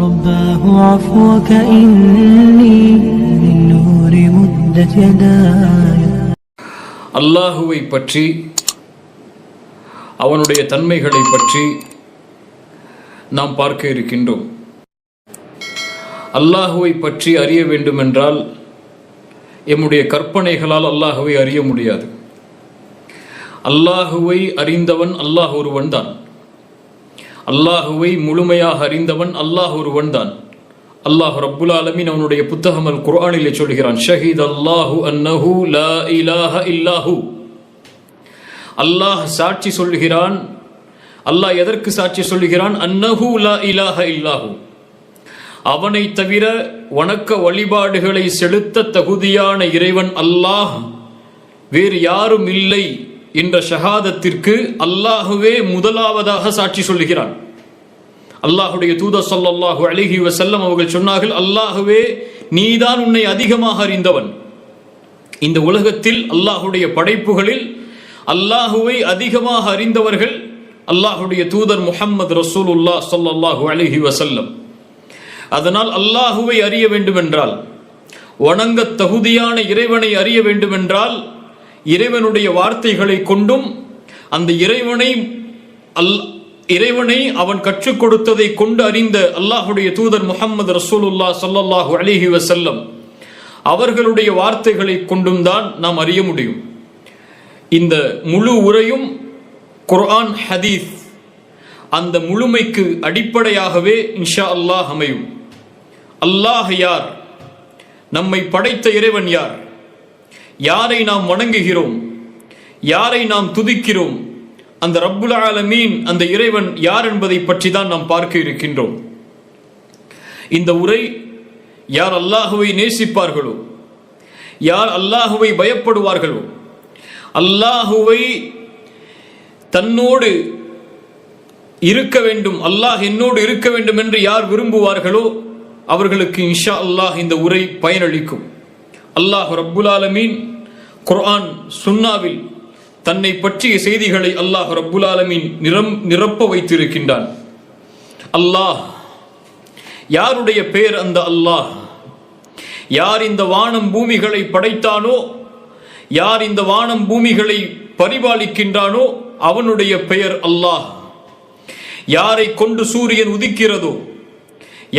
رباه عفوك إني من نور مدت يداي. அல்லாஹுவை பற்றி அவனுடைய தன்மைகளை பற்றி நாம் பார்க்க இருக்கின்றோம். அல்லாஹுவை பற்றி அறிய வேண்டுமென்றால் எம்முடைய கற்பனைகளால் அல்லாஹுவை அறிய முடியாது. அல்லாஹுவை அறிந்தவன் அல்லாஹ் ஒருவன் தான். அல்லாஹுவை முழுமையாக அறிந்தவன் அல்லாஹ் ஒருவன் தான். அல்லாஹ் ரப்புல் ஆலமீன் அவனுடைய புத்தகம் அல் குர்ஆனிலே சொல்கிறான், ஷஹீத் அல்லாஹு அன்னஹு லா இலாஹ இல்லாஹு. அல்லாஹ் சாட்சி சொல்கிறான். அல்லாஹ் எதற்கு சாட்சி சொல்கிறான்? அன்னஹு லா இலாஹ இல்லாஹு, அவனை தவிர வணக்க வழிபாடுகளை செலுத்த தகுதியான இறைவன் அல்லாஹ், வேறு யாரும் இல்லை என்ற ஷஹாதத்திற்கு அல்லாஹுவே முதலாவதாக சாட்சி சொல்கிறான். அல்லாஹுடைய தூதர் ஸல்லல்லாஹு அலைஹி வஸல்லம் அவர்கள் சொன்னார்கள், அல்லாஹுவே நீதான் உன்னை அதிகமாக அறிந்தவன். இந்த உலகத்தில் அல்லாஹுடைய படைப்புகளில் அல்லாஹுவை அதிகமாக அறிந்தவர்கள் அல்லாஹுடைய தூதர் முஹம்மது ரசூலுல்லாஹ் ஸல்லல்லாஹு அலைஹி வஸல்லம். அதனால் அல்லாஹுவை அறிய வேண்டுமென்றால், வணங்க தகுதியான இறைவனை அறிய வேண்டுமென்றால், இறைவனுடைய வார்த்தைகளை கொண்டும் அந்த இறைவனை அவன் கற்றுக் கொடுத்ததை கொண்டு அறிந்த அல்லாஹுடைய தூதர் முஹம்மது ரசூலுல்லாஹ் ஸல்லல்லாஹு அலைஹி வஸல்லம் அவர்களுடைய வார்த்தைகளை கொண்டும் தான் நாம் அறிய முடியும். இந்த முழு உரையும் குர்ஆன் ஹதீஸ் அந்த முழுமைக்கு அடிப்படையாகவே இன்ஷா அல்லாஹ் அமையும். அல்லாஹ் யார்? நம்மை படைத்த இறைவன் யார்? யாரை நாம் வணங்குகிறோம்? யாரை நாம் துதிக்கிறோம்? அந்த ரப்புல் ஆலமீன், அந்த இறைவன் யார் என்பதை பற்றி தான் நாம் பார்க்க இருக்கின்றோம். இந்த உரை யார் அல்லாஹுவை நேசிப்பார்களோ, யார் அல்லாஹுவை பயப்படுவார்களோ, அல்லாஹுவை தன்னோடு இருக்க வேண்டும், அல்லாஹ் என்னோடு இருக்க வேண்டும் என்று யார் விரும்புவார்களோ அவர்களுக்கு இன்ஷா அல்லாஹ் இந்த உரை பயனளிக்கும். அல்லாஹ் ரப்புல் ஆலமீன் குர்ஆன் சுன்னாவில் தன்னை பற்றிய செய்திகளை அல்லாஹ் ரப்புல் ஆலமீன் நிரப்ப வைத்திருக்கின்றான். அல்லாஹ் யாருடைய பெயர்? அந்த அல்லாஹ் யார் இந்த வானம் பூமிகளை படைத்தானோ, யார் இந்த வானம் பூமிகளை பரிபாலிக்கின்றானோ அவனுடைய பெயர் அல்லாஹ். யாரை கொண்டு சூரியன் உதிக்கிறதோ,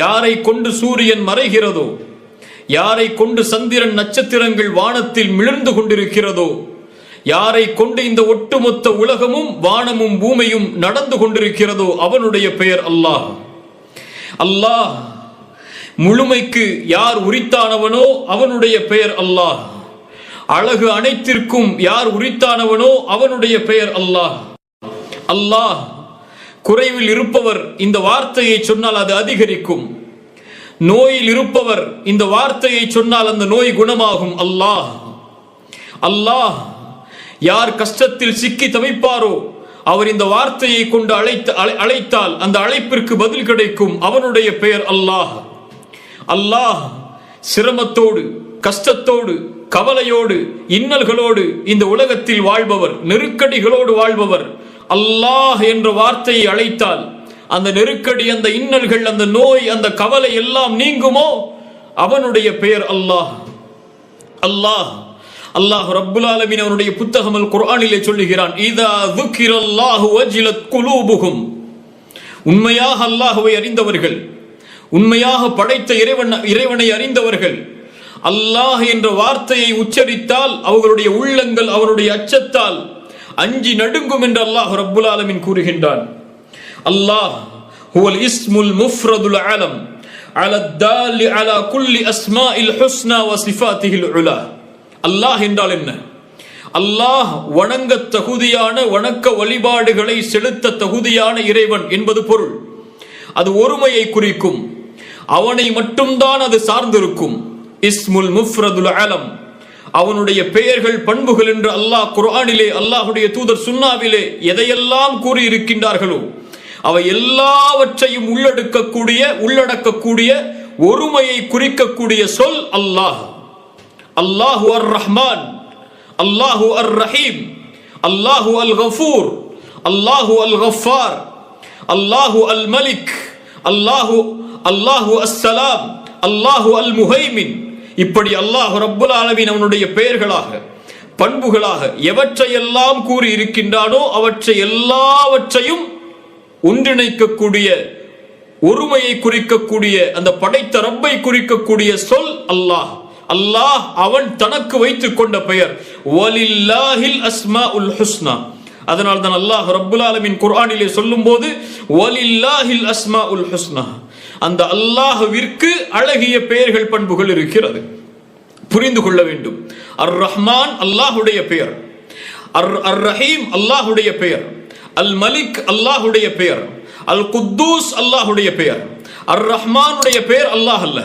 யாரை கொண்டு சூரியன் மறைகிறதோ, யாரை கொண்டு சந்திரன் நட்சத்திரங்கள் வானத்தில் மிளர்ந்து கொண்டிருக்கிறதோ, யாரை கொண்டு இந்த ஒட்டுமொத்த உலகமும் வானமும் பூமியும் நடந்து கொண்டிருக்கிறதோ அவனுடைய பெயர் அல்லாஹ். அல்லாஹ் முழுமைக்கு யார் உரித்தானவனோ அவனுடைய பெயர் அல்லாஹ். அழகு அனைத்திற்கும் யார் உரித்தானவனோ அவனுடைய பெயர் அல்லாஹ். அல்லாஹ் குறைவில் இருப்பவர் இந்த வார்த்தையை சொன்னால் அது அதிகரிக்கும். நோயில் இருப்பவர் இந்த வார்த்தையை சொன்னால் அந்த நோய் குணமாகும். அல்லாஹ் அல்லாஹ் யார் கஷ்டத்தில் சிக்கி தவிப்பாரோ அவர் இந்த வார்த்தையை கொண்டு அழைத்தால் அந்த அழைப்பிற்கு பதில் கிடைக்கும். அவனுடைய பெயர் அல்லாஹ். அல்லாஹ் சிரமத்தோடு, கஷ்டத்தோடு, கவலையோடு, இன்னல்களோடு இந்த உலகத்தில் வாழ்பவர், நெருக்கடிகளோடு வாழ்பவர். அல்லாஹ் என்ற வார்த்தையை அழைத்தால் அந்த நெருக்கடி, அந்த இன்னல்கள், அந்த நோய், அந்த கவலை எல்லாம் நீங்குமோ அவனுடைய பெயர் அல்லாஹ். அல்லாஹ் அல்லாஹ் ரப்புல் ஆலமீன் அவனுடைய புத்தகம் அல் குர்ஆனிலே சொல்லுகிறான், இதா ذுக்கிரல்லாஹு வஜிலத் குலூபுஹும். உண்மையாக அல்லாஹ்வை அறிந்தவர்கள், உண்மையாக படைத்த இறைவனை அறிந்தவர்கள் அல்லாஹ் என்ற வார்த்தையை உச்சரித்தால் அவர்களுடைய உள்ளங்கள் அவருடைய அச்சத்தால் அஞ்சி நடுங்கும் என்று அல்லாஹ் ரப்புல் ஆலமீன் கூறுகின்றான். அல்லாஹ் ஹுவல் இஸ்முல் முஃப்ரதுல் ஆலம் அலத் தாலி அலா குல்லி அஸ்மாஇல் ஹுஸ்னா வ சிஃபாத்திஹில் உலா. அல்லாஹ் என்றால் என்ன? அல்லாஹ் வணங்க தகுதியான, வணக்க வழிபாடுகளை செலுத்த தகுதியான இறைவன் என்பது பொருள். அது ஒருமையை குறிக்கும். அவனை மட்டும்தான் அது சார்ந்திருக்கும். இஸ்முல் முஃப்ரதுல் ஆலம், அவனுடைய பெயர்கள், பண்புகள் என்று அல்லாஹ் குர்ஆனிலே, அல்லாஹுடைய தூதர் சுன்னாவிலே எதையெல்லாம் கூறி இருக்கின்றார்களோ அவை எல்லாவற்றையும் உள்ளடக்கக்கூடிய ஒருமையை குறிக்கக்கூடிய சொல் அல்லாஹ். அல்லாஹு அர் ரஹ்மான், அல்லாஹு அர் ரஹீம், அல்லாஹு அல் கஃபூர், அல்லாஹு அல் கஃபார், அல்லாஹு அல் மலிக், அல்லாஹு அல்லாஹு அஸ்ஸலாம், அல்லாஹு அல் முஹைமின். இப்படி அல்லாஹ் ரப்புல் ஆலமீன் அவனுடைய பெயர்களாக பண்புகளாக எவற்றையெல்லாம் கூறி இருக்கின்றானோ அவற்றை எல்லாவற்றையும் ஒன்றிணைக்கக்கூடிய, ஒருமையை குறிக்கக்கூடிய, அந்த படைத்த ரப்பை குறிக்கக்கூடிய சொல் அல்லாஹ். அல்லாஹ் அவன் தனக்கு வைத்துக் கொண்ட பெயர். வலில்லாஹில் அஸ்மாஉல் ஹுஸ்னா. அதனால் தான் அல்லாஹ் ரப்புல் ஆலமீன் குர்ஆனிலே சொல்லும்போது வலில்லாஹில் அஸ்மாஉல் ஹுஸ்னா, அந்த அல்லாஹ்விற்கு அழகிய பெயர்கள் பண்புகள் இருக்கிறது. புரிந்து கொள்ள வேண்டும். அர் ரஹ்மான் அல்லாஹ்வுடைய பெயர், அர் ரஹீம் அல்லாஹ்வுடைய பெயர், அல் மலிக் அல்லாஹ்வுடைய பெயர், அல் குத்தூஸ் அல்லாஹ்வுடைய பெயர். அர் ரஹ்மானுடைய பெயர் அல்லாஹ் அல்ல,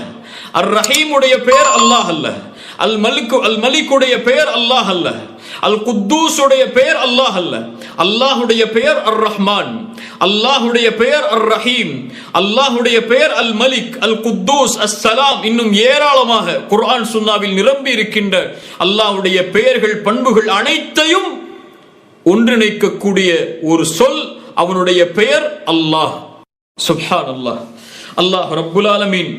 அர் ரஹீமுடைய பெயர் அல்லாஹ் அல்ல, அல் மலிக்குடைய பெயர் அல்லாஹ் அல்ல, அல் குத்தூஸுடைய பெயர் அல்லாஹ் அல்ல. அல்லாஹ்வுடைய பெயர் அர் ரஹ்மான், அல்லாஹ்வுடைய பெயர் அர் ரஹீம், அல்லாஹ்வுடைய பெயர் அல் மலிக், அல் குத்தூஸ், அஸ்ஸலாம், இன்னும் ஏராளமாக குர்ஆன் சுன்னாவில் நிரம்பி இருக்கின்ற அல்லாஹ்வுடைய பெயர்கள் பண்புகள் அனைத்தையும் ஒன்றிணைக்கக்கூடிய ஒரு சொல் அவனுடைய பெயர் அல்லாஹ். சுப்ஹானல்லாஹ். அல்லாஹ் ரப்புல் ஆலமீன்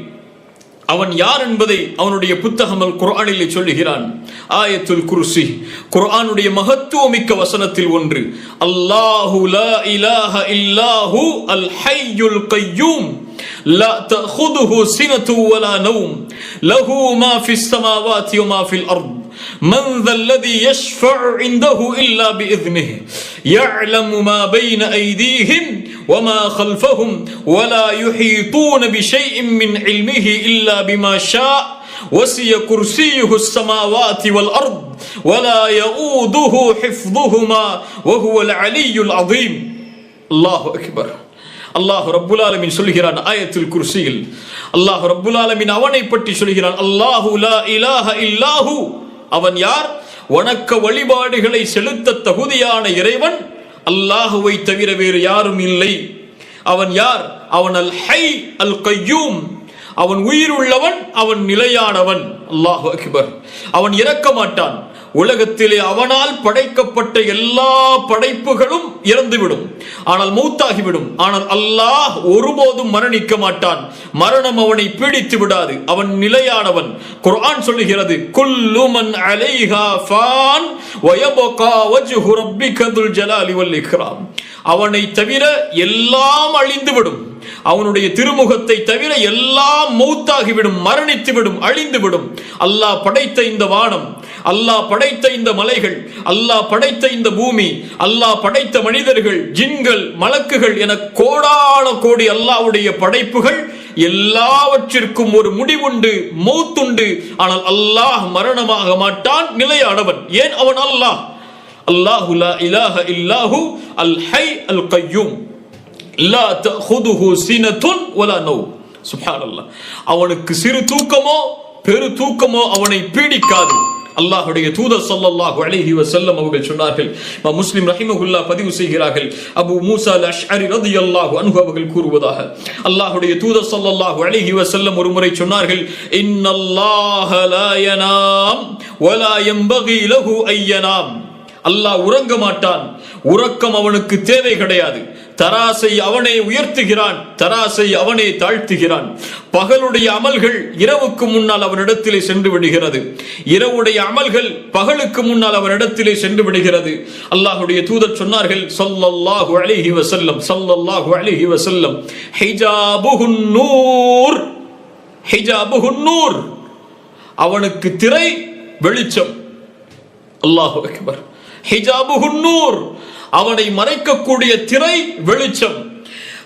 அவன் யார் என்பதை அவனுடைய புத்தகம் அல் குர்ஆனிலே சொல்லுகிறான். ஆயத்துல் குர்சி குர்ஆனுடைய மகத்துவமிக்க வசனத்தில் ஒன்று. அல்லாஹு லா இலாஹ இல்லாஹு அல் ஹய்யுல் கய்யூம் லா தஅخذஹு சினத்து வலா நௌம் லஹு மா ஃபிஸ் ஸமாவாதி வ மா ஃபில் அர்த் من ذا الذي يشفع عنده إلا بإذنه يعلم ما بين أيديهم وما خلفهم ولا يحيطون بشيء من علمه إلا بما شاء وسع كرسيه السماوات والأرض ولا يؤوده حفظهما وهو العلي العظيم. الله أكبر. அல்லாஹ் ரப்புல் ஆலமீன் சொல்கிறான் ஆயத்துல் குர்சியில், அல்லாஹ் ரப்புல் ஆலமீன் அவனை பற்றி சொல்கிறான். அல்லாஹு லா இலாஹ இல்லாஹு, அவன் யார்? வணக்க வழிபாடுகளை செலுத்த தகுதியான இறைவன் அல்லாஹுவை தவிர வேறு யாரும் இல்லை. அவன் யார்? அவன் அல் ஹை அல் கய்யூம், அவன் உயிர் உள்ளவன், அவன் நிலையானவன். அல்லாஹு அக்பர். அவன் இறக்க மாட்டான். உலகத்திலே அவனால் படைக்கப்பட்ட எல்லா படைப்புகளும் இறந்துவிடும், ஆனால் மௌத்தாகிவிடும். ஆனால் அல்லாஹ் ஒருபோதும் மரணிக்க மாட்டான். மரணம் அவனை பீடித்து விடாது. அவன் நிலையானவன். குர்ஆன் சொல்லுகிறது, குல்லு மன் அலைஹா ஃபான் வ யப்கா வஜ்ஹு ரப்பிக துல் ஜலாலி வல் இக்ராம். அவனை தவிர எல்லாம் அழிந்துவிடும். அவனுடைய திருமுகத்தை தவிர எல்லாம் மௌத்தாகிவிடும், மரணித்துவிடும், அழிந்துவிடும். அல்லாஹ் படைத்த இந்த வானம், அல்லாஹ் படைத்த இந்த மலைகள், அல்லாஹ் படைத்த இந்த பூமி, அல்லாஹ் படைத்த மனிதர்கள், ஜின்கள், மலக்குகள் என கோடான கோடி அல்லாஹ்வுடைய படைப்புகள் எல்லாவற்றிற்கும் ஒரு முடிவுண்டு, மௌத்துண்டு. ஆனால் அல்லாஹ் மரணமாக மாட்டான், நிலையானவன். ஏன்? அவன் அல்லாஹ். அல்லாஹு லா இலாஹ இல்லாஹு அல் ஹை அல் கய்யூம் லா தஅخذஹு சினத்துன் வலா நௌம். சுப்ஹானல்லாஹ். அவனுக்கு சிறு தூக்கமோ பெரு தூக்கமோ அவனை பீடிக்காது. அல்லாஹ்வுடைய தூதர் ஸல்லல்லாஹு அலைஹி வஸல்லம் அவர்கள் சொன்னார்கள். முஸ்லிம் ரஹிமஹுல்லாஹ் பதிவு செய்கிறார்கள். அபூ மூஸா அல் அஷ்அரி ரலியல்லாஹு அன்ஹு அவர்கள் கூறுவதாக, அல்லாஹ்வுடைய தூதர் ஸல்லல்லாஹு அலைஹி வஸல்லம் ஒருமுறை சொன்னார்கள், இன்னல்லாஹ லா யனாம் வலா யம்பகி லஹு அய்யனாம். அல்லாஹ் உறங்க மாட்டான், உறக்கம் அவனுக்கு தேவை கிடையாது. தராசை அவனே உயர்த்துகிறான், தராசை அவனே தாழ்த்துகிறான். பகலுடைய அமல்கள் இரவுக்கு முன்னால் அவனிடத்திலே சென்று விடுகிறது, இரவுடைய அமல்கள் பகலுக்கு முன்னால் அவனிடத்திலே சென்று விடுகிறது. அல்லாஹ்வுடைய தூதர் சொன்னார்கள் ஸல்லல்லாஹு அலைஹி வஸல்லம், ஸல்லல்லாஹு அலைஹி வஸல்லம், ஹிஜாபுஹுன் நூர், ஹிஜாபுஹுன் நூர், அவனுக்கு திரை வெளிச்சம். அல்லாஹு அக்பர். ஹிஜாபுஹுன் நூர், அவனை மறைக்கக்கூடிய திரை வெளிச்சம்.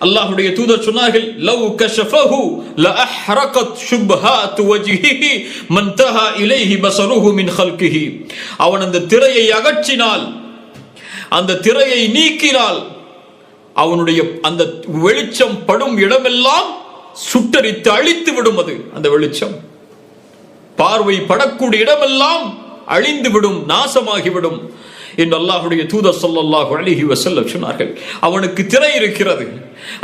அல்லாஹ்வுடைய தூதர் சொன்னார்கள், லவ் கஷஃபஹு லஅஹ்ரகத் ஷுப்ஹாத் வஜ்ஹிஹி மன்தஹா இலைஹி பஸருஹு மின் ஹல்கிஹி. அவன் அந்த திரையை அகற்றினால், அந்த திரையை நீக்கினால், அவனுடைய அந்த வெளிச்சம் படும் இடமெல்லாம் சுட்டரித்து அழித்து விடும். அது அந்த வெளிச்சம் பார்வை படக்கூடிய இடமெல்லாம் அழிந்து விடும், நாசமாகிவிடும் என்று அல்லாஹ்வுடைய தூதர் ஸல்லல்லாஹு அலைஹி வஸல்லம் சொன்னார்கள். அவனுக்கு திரை இருக்கிறது,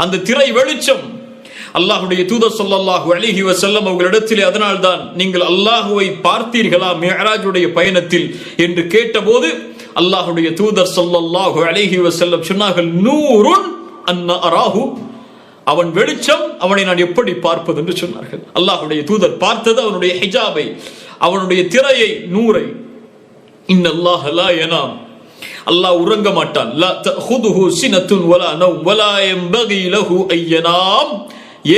அந்த திரை வெளிச்சம். அல்லாஹ்வுடைய தூதர் ஸல்லல்லாஹு அலைஹி வஸல்லம் அவர்களிடத்திலே அதனால்தான் நீங்கள் அல்லாஹ்வை பார்த்தீர்களா மிஅராஜுடைய பயணத்தில் என்று கேட்டபோது அல்லாஹ்வுடைய தூதர் ஸல்லல்லாஹு அலைஹி வஸல்லம் சொன்னார்கள், நூருன் அன்ன அராஹு, அவன் வெளிச்சம், அவனை நான் எப்படி பார்ப்பது என்று சொன்னார்கள். அல்லாஹ்வுடைய தூதர் பார்த்தது அவனுடைய ஹிஜாபை, அவனுடைய திரையை, நூரை. இன்னல்லாஹ லா யனாம், அல்லாஹ் உறங்க மாட்டான். லா தஅஹுதுஹு சினத்துன் வலா நௌம் வலா யம்பகி லஹு அய்யனாம்.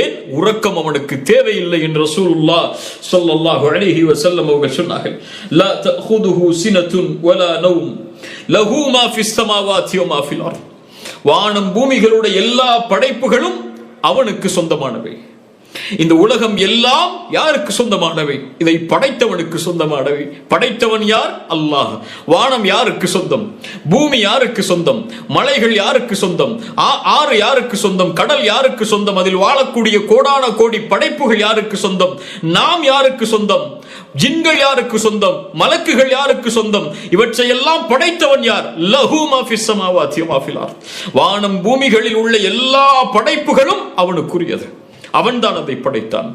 ஏன்? உறக்கம் அவனுக்கு தேவையில்லை என்று ரசூலுல்லாஹ் ஸல்லல்லாஹு அலைஹி வஸல்லம் அவர்கள் சொன்னார்கள். லா தஅஹுதுஹு சினத்துன் வலா நௌம் லஹு மா ஃபிஸ் ஸமாவாதி வ மா ஃபில் அர்த். வானம் பூமிகளுடைய எல்லா படைப்புகளும் அவனுக்கு சொந்தமானவை. இந்த உலகம் எல்லாம் யாருக்கு சொந்தமானவை? இதை படைத்தவனுக்கு சொந்தமானவை. படைத்தவன் யார்? அல்லாஹ். வானம் யாருக்கு சொந்தம்? பூமி யாருக்கு சொந்தம்? மலைகள் யாருக்கு சொந்தம்? ஆறு யாருக்கு சொந்தம்? கடல் யாருக்கு சொந்தம்? அதில் வாழக்கூடிய கோடான கோடி படைப்புகள் யாருக்கு சொந்தம்? நாம் யாருக்கு சொந்தம்? ஜின்கள் யாருக்கு சொந்தம்? மலக்குகள் யாருக்கு சொந்தம்? இவற்றையெல்லாம் படைத்தவன் யார்? லஹு மா ஃபிஸ் ஸமாவாதி வ மா ஃபில் அர்த். வானம் பூமிகளில் உள்ள எல்லா படைப்புகளும் அவனுக்குரியது. அவன்தான் அதை படைத்தான்.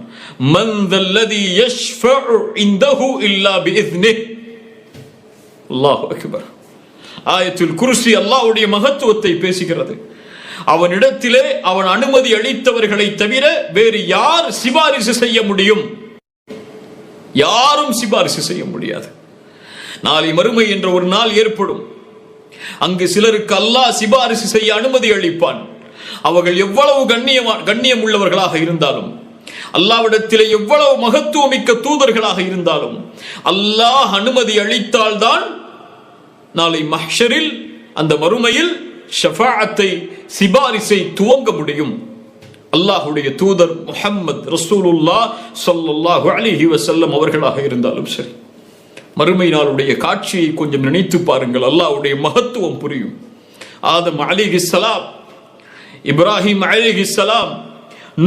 மன் தல்லதி யஷ்ஃபஉ இன்தஹு இல்லா பிஇذنஹ். அல்லாஹு அக்பர். ஆயத்துல் குர்சி அல்லாஹ்வுடைய மகத்துவத்தை பேசுகிறது. அவனிடத்திலே அவன் அனுமதி அளித்தவர்களை தவிர வேறு யார் சிபாரிசு செய்ய முடியும்? யாரும் சிபாரிசு செய்ய முடியாது. நாளை மறுமை என்ற ஒரு நாள் ஏற்படும். அங்கு சிலருக்கு அல்லாஹ் சிபாரிசு செய்ய அனுமதி அளிப்பான். அவர்கள் எவ்வளவு கண்ணியம் உள்ளவர்களாக இருந்தாலும், அல்லாஹ்விடத்திலே எவ்வளவு மகத்துவமிக்க தூதர்களாக இருந்தாலும், அல்லாஹ் அனுமதி அளித்தால்தான் நாளை மஹ்ஷரில், அந்த மறுமையில் ஷஃபாஅத்தை, சிபாரிசை துவங்க முடியும். அல்லாஹ்வுடைய தூதர் முஹம்மது ரசூலுல்லாஹ் ஸல்லல்லாஹு அலைஹி வஸல்லம் அவர்களாக இருந்தாலும் சரி, மறுமை நாளுடைய காட்சியை கொஞ்சம் நினைத்து பாருங்கள். அல்லாஹ்வுடைய மகத்துவம் புரியும். ஆதம் அலைஹிஸ்ஸலாம், இப்ராஹிம் அலைஹிஸ்ஸலாம்,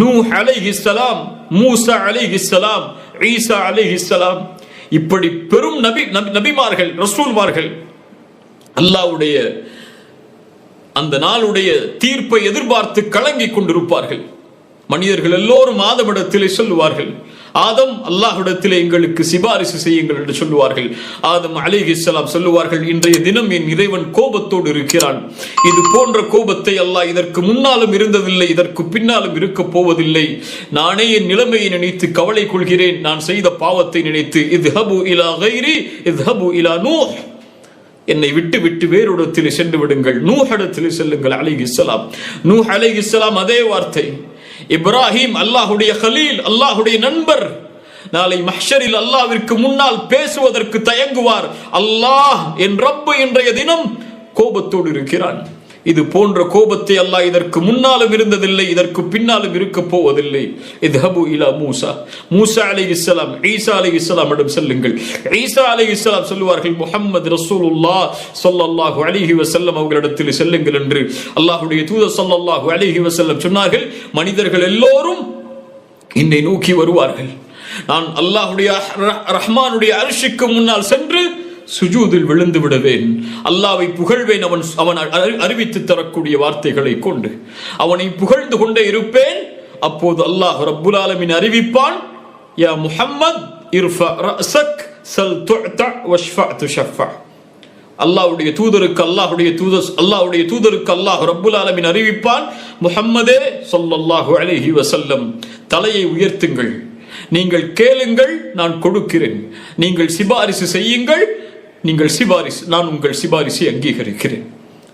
நூஹ் அலைஹிஸ்ஸலாம், மூசா அலைஹிஸ்ஸலாம், ஈசா அலைஹிஸ்ஸலாம், இப்படி பெரும் நபிமார்கள், ரசூல்மார்கள் அல்லாஹ்வுடைய அந்த நாளுடைய தீர்ப்பை எதிர்பார்த்து கலங்கிக் கொண்டிருப்பார்கள். மனிதர்கள் எல்லோரும் ஆதமிடத்திலே சொல்லுவார்கள், ஆதம், அல்லாஹ்விடத்திலே எங்களுக்கு சிபாரிசு செய்யுங்கள் என்று சொல்லுவார்கள். ஆதம் அலைஹிஸ்ஸலாம் சொல்லுவார்கள், இன்றைய தினம் என் இறைவன் கோபத்தோடு இருக்கிறான். இது போன்ற கோபத்தை அல்லாஹ் இதற்கு முன்னாலும் இருந்ததில்லை, இதற்கு பின்னாலும் இருக்க போவதில்லை. நானே என் நிலைமையை நினைத்து கவலை கொள்கிறேன், நான் செய்த பாவத்தை நினைத்து. இத்ஹபு இலா கைரி இத்ஹபு இலா நூஹ், என்னை விட்டு விட்டு வேறொடத்திலே சென்று விடுங்கள், நூஹிடத்திலே செல்லுங்கள் அலைஹிஸ்ஸலாம். நூஹ் அலைஹிஸ்ஸலாம் அதே வார்த்தை. இப்ராஹிம் அல்லாஹ்வுடைய கலீல், அல்லாஹ்வுடைய நண்பர், நாளை மஹ்ஷரில் அல்லாஹ்விற்கு முன்னால் பேசுவதற்கு தயங்குவார். அல்லாஹ் என் ரப்பு இன்றைய தினம் கோபத்தோடு இருக்கிறான். இது போன்ற கோபத்தை அல்லாஹ் இதற்கு முன்னாலும் இருந்ததில்லை, இதற்கு பின்னாலும் இருக்க போவதில்லை. இத்ஹபு இலா மூசா, மூசா அலைஹிஸ்ஸலாம், ஈசா அலைஹிஸ்ஸலாம் இடம் செல்லுங்கள். ஈசா அலைஹிஸ்ஸலாம் சொல்லுவார்கள், முஹம்மது ரசூலுல்லாஹ் ஸல்லல்லாஹு அலைஹி வஸல்லம் அவர்களிடத்தில் செல்லுங்கள் என்று அல்லாஹ்வுடைய தூதர் ஸல்லல்லாஹு அலைஹி வஸல்லம் சொன்னார்கள். மனிதர்கள் எல்லோரும் என்னை நோக்கி வருவார்கள். நான் அல்லாஹ்வுடைய ரஹ்மானுடைய அர்ஷுக்கு முன்னால் சென்று சுஜூதில் விழுந்து விடுவேன், அல்லாஹ்வை புகழ்வேன். அவன் அறிவித்து தரக்கூடிய வார்த்தைகளை கொண்டு அவனை புகழ்ந்து கொண்டே இருப்பேன். அப்போது அல்லாஹ் ரப்புல் ஆலமீன் அறிவிப்பான், யா முஹம்மத் இர்ஃபா ரஅஸக் சல் துஅத வஷ்ஃபா துஷஃபா. அல்லாஹ்வுடைய தூதருக்கு அல்லாஹ் ரப்புல் ஆலமீன் அறிவிப்பான், முஹம்மதே ஸல்லல்லாஹு அலைஹி வஸல்லம், தலையை உயர்த்துங்கள், நீங்கள் கேளுங்கள், நான் கொடுக்கிறேன். நீங்கள் சிபாரிசு செய்யுங்கள், நான் உங்கள் சிபாரிசை அங்கீகரிக்கிறேன்.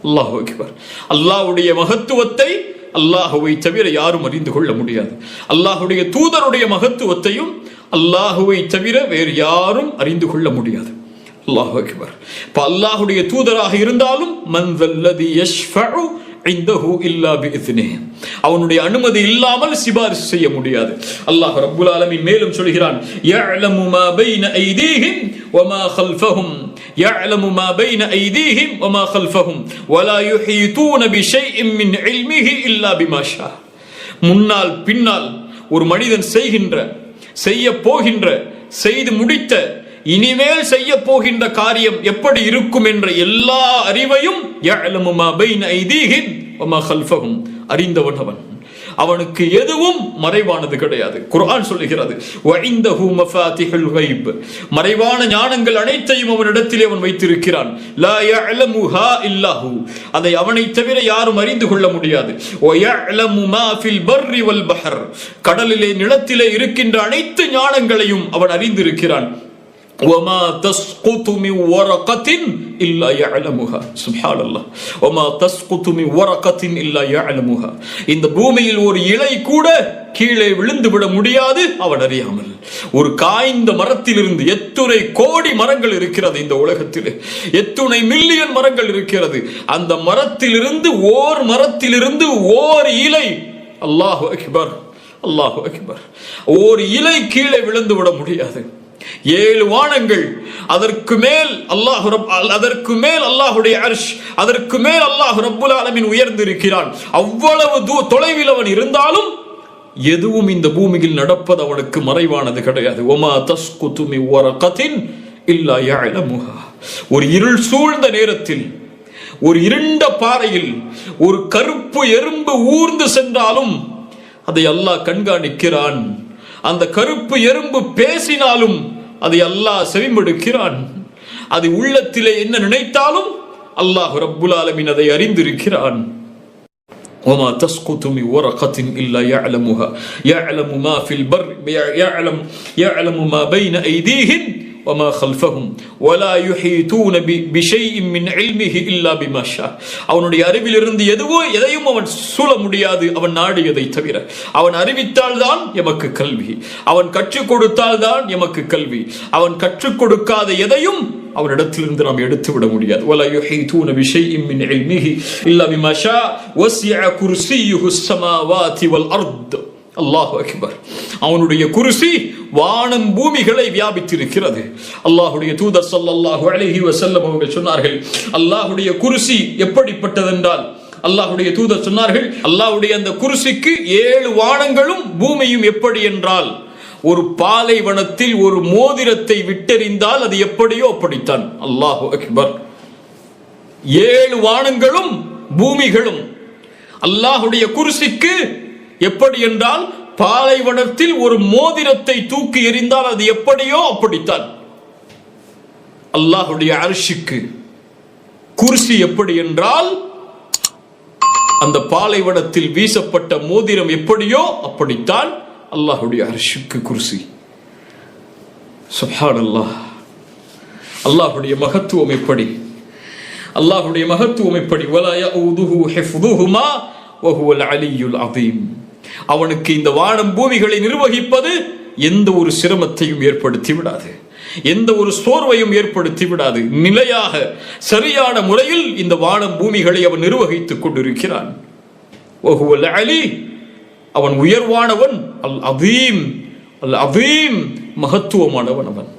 அல்லாஹு அக்பர். அல்லாஹ்வுடைய மகத்துவத்தை அல்லாஹுவை தவிர யாரும் அறிந்து கொள்ள முடியாது. அல்லாஹ்வுடைய தூதருடைய மகத்துவத்தையும் அல்லாஹுவை தவிர வேறு யாரும் அறிந்து கொள்ள முடியாது. அல்லாஹு அக்பர். இப்ப அல்லாஹ்வுடைய தூதராக இருந்தாலும், மன் தல்லதி யஷ்ஃபஉ இன்தஹு இல்லா பிஇذنஹ், அவனுடைய அனுமதி இல்லாமல் சிபாரிசு செய்ய முடியாது. அல்லாஹ் ரப்புல் ஆலமீன் மேலும் சொல்கிறான், யஅலமு மா பைன ஐதீஹிம் வமா கல்ஃபஹும், யஅலமு மா பைன ஐதீஹிம் வமா கல்ஃபஹும் வலா யுஹீதூன பிஷைஇன் மின் இல்மிஹி இல்லா பிமா ஷா. முன்னால் பின்னால் ஒரு மனிதன் செய்ய போகின்ற, செய்து முடித்த, இனிமேல் செய்ய போகின்ற காரியம் எப்படி இருக்கும் என்ற எல்லா அறிவையும் யஅலமு மா பைன ஐதீஹிம் வமா கல்ஃபஹும், அறிந்தவன் அவன். அவனுக்கு எதுவும் மறைவானது கிடையாது. குர்ஆன் சொல்லுகிறது, வஇந்தஹு மஃபாத்திஹுல் கைப், மறைவான ஞானங்கள் அனைத்தையும் அவனிடத்திலே அவன் வைத்திருக்கிறான். லா யஅலமுஹா இல்லஹு, அதை அவனை தவிர யாரும் அறிந்து கொள்ள முடியாது. வயஅலமு மா ஃபில் பர்ரி வல் பஹர், கடலிலே நிலத்திலே இருக்கின்ற அனைத்து ஞானங்களையும் அவன் அறிந்திருக்கிறான். وما تسقط من ورقة إلا يعلمها سبحان الله وما تسقط من ورقة إلا يعلمها. இந்த பூமியில் ஒரு இலை கூட கீழே விழுந்து விட முடியாது அவன் அறியாமல். ஒரு காய்ந்த மரத்திலிருந்து எத்துணை கோடி மரங்கள் இருக்கிறது இந்த உலகத்தில், எத்துணை மில்லியன் மரங்கள் இருக்கிறது. அந்த மரத்திலிருந்து ஓர் இலை, அல்லாஹு அக்பர் அல்லாஹு அக்பர், ஓர் இலை கீழே விழுந்து விட முடியாது. 7 வானங்கள், அதற்கு மேல் அல்லாஹுடைய அர்ஷ், அதற்கு மேல் அல்லாஹ் ரப்புல் ஆலமீன் உயர்ந்திருக்கிறான். அவ்வளவு தொலைவில் அவன் இருந்தாலும் எதுவும் இந்த பூமியில் நடப்பது அவனுக்கு மறைவானது கிடையாது. வமா தஸ்குது மின் வரகத்தின் இல்லா யஅலமுஹா. ஒரு இருள் சூழ்ந்த நேரத்தில், ஒரு இருண்ட பாறையில் ஒரு கருப்பு எறும்பு ஊர்ந்து சென்றாலும் அதை அல்லாஹ் கண்காணிக்கிறான். அந்த கருப்பு எறும்பு பேசினாலும் அதை அல்லாஹ் செவிமடுக்கிறான். அது உள்ளத்திலே என்ன நினைத்தாலும் அல்லாஹ் ரப்புல் ஆலமீன் அதை அறிந்திருக்கிறான். وما تسقط من ورقة إلا يعلمها يعلم ما في البر يعلم ما بين أيديهم وما خلفهم ولا يحيطون بشيء من علمه إلا بما شاء. அவனுடைய அறிவிலிருந்து எதையும் அவன் சூழ முடியாது அவன் நாடியதை தவிர. அவன் அறிவித்தால் தான் எமக்கு கல்வி, அவன் கற்றுக் கொடுத்தால் தான் எமக்கு கல்வி. அவன் கற்றுக் கொடுக்காத எதையும் அவனிடத்திலிருந்து நாம் எடுத்து விட முடியாது. ولا يحيطون بشيء من علمه إلا بما شاء وسع كرسيه السماوات والأرض. அல்லாஹு அக்பர். அவனுடைய குர்சி வானம் பூமிகளை வியாபித்திருக்கிறது. அல்லாஹுடைய தூதர் ஸல்லல்லாஹு அலைஹி வஸல்லம் அவர்கள் சொன்னார்கள், அல்லாஹுடைய குர்சி எப்படிப்பட்டதென்றால், அல்லாஹுடைய தூதர் சொன்னார்கள், அல்லாஹுடைய அந்த குர்சிக்கு 7 வானங்களும் பூமியும் எப்படி என்றால், ஒரு பாலைவனத்தில் ஒரு மோதிரத்தை விட்டெறிந்தால் அது எப்படியோ அப்படித்தான். அல்லாஹு அக்பர். 7 வானங்களும் பூமிகளும் அல்லாஹுடைய குர்சிக்கு எப்படி என்றால், பாலைவனத்தில் ஒரு மோதிரத்தை தூக்கி எறிந்தால் அது எப்படியோ அப்படித்தான். அல்லாஹுடைய அர்ஷுக்கு குர்சி எப்படி என்றால், அந்த பாலைவனத்தில் வீசப்பட்ட மோதிரம் எப்படியோ அப்படித்தான் அல்லாஹுடைய அர்ஷுக்கு குர்சி. சுப்ஹானல்லாஹ். அல்லாஹுடைய மகத்துவம் எப்படி, அல்லாஹுடைய மகத்துவம் எப்படி. வலா யஊதுஹு ஹிஃதுஹுமா வஹுவல் அலியுல் அதீம். அவனுக்கு இந்த வானம் பூமிகளை நிர்வகிப்பது எந்த ஒரு சிரமத்தையும் ஏற்படுத்தி விடாது, எந்த ஒரு சோர்வையும் ஏற்படுத்தி விடாது. நிலையாக சரியான முறையில் இந்த வானம் பூமிகளை அவன் நிர்வகித்துக் கொண்டிருக்கிறான். வஹுவல் அலி, அவன் உயர்வானவன். அல் அதீம், அல் அதீம், மகத்துவமானவன் அவன்.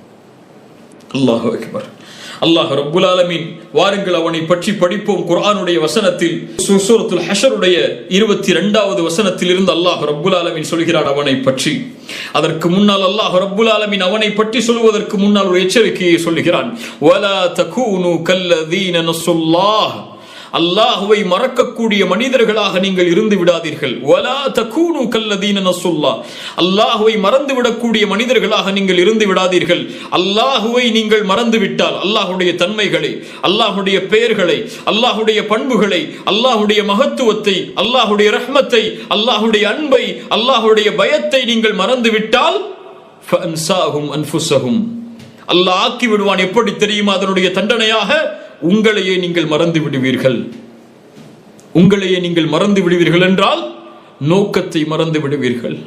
அல்லாஹு அக்பர். அல்லாஹ் ரப்புல் ஆலமீன், வாருங்கள் அவனை பற்றி படிப்போம். குர்ஆனுடைய வசனத்தில் சூரத்துல் ஹஷருடைய 22வது வசனத்தில் இருந்து அல்லாஹ் ரப்புல் ஆலமீன் சொல்கிறான் அவனை பற்றி. அதற்கு முன்னால் அல்லாஹ் ரப்புல் ஆலமீன் அவனை பற்றி சொல்வதற்கு முன்னால் ஒரு எச்சரிக்கையை சொல்கிறான். வலா தகூனு கல்லதீன நஸுல்லாஹ், அல்லாஹுவை மறக்கக்கூடிய மனிதர்களாக நீங்கள் இருந்து விடாதீர்கள். வலா தகூனு கல்லதீன நஸுல்லாஹ், அல்லாஹுவை மறந்து விடக்கூடிய மனிதர்களாக நீங்கள் இருந்து விடாதீர்கள். அல்லாஹுவை நீங்கள் மறந்து விட்டால், அல்லாஹுடைய தன்மைகளை, அல்லாஹுடைய பெயர்களை, அல்லாஹுடைய பண்புகளை, அல்லாஹுடைய மகத்துவத்தை, அல்லாஹுடைய ரஹ்மத்தை, அல்லாஹுடைய அன்பை, அல்லாஹுடைய பயத்தை நீங்கள் மறந்து விட்டால் ஃபஅன்சாஹும் அன்ஃபுஸஹும், அல்லாஹ் ஆக்கி விடுவான். எப்படி தெரியுமா அதனுடைய தண்டனையாக? உங்களையே நீங்கள் மறந்து விடுவீர்கள். உங்களையே நீங்கள் மறந்து விடுவீர்கள் என்றால் நோக்கத்தை மறந்து விடுவீர்கள்.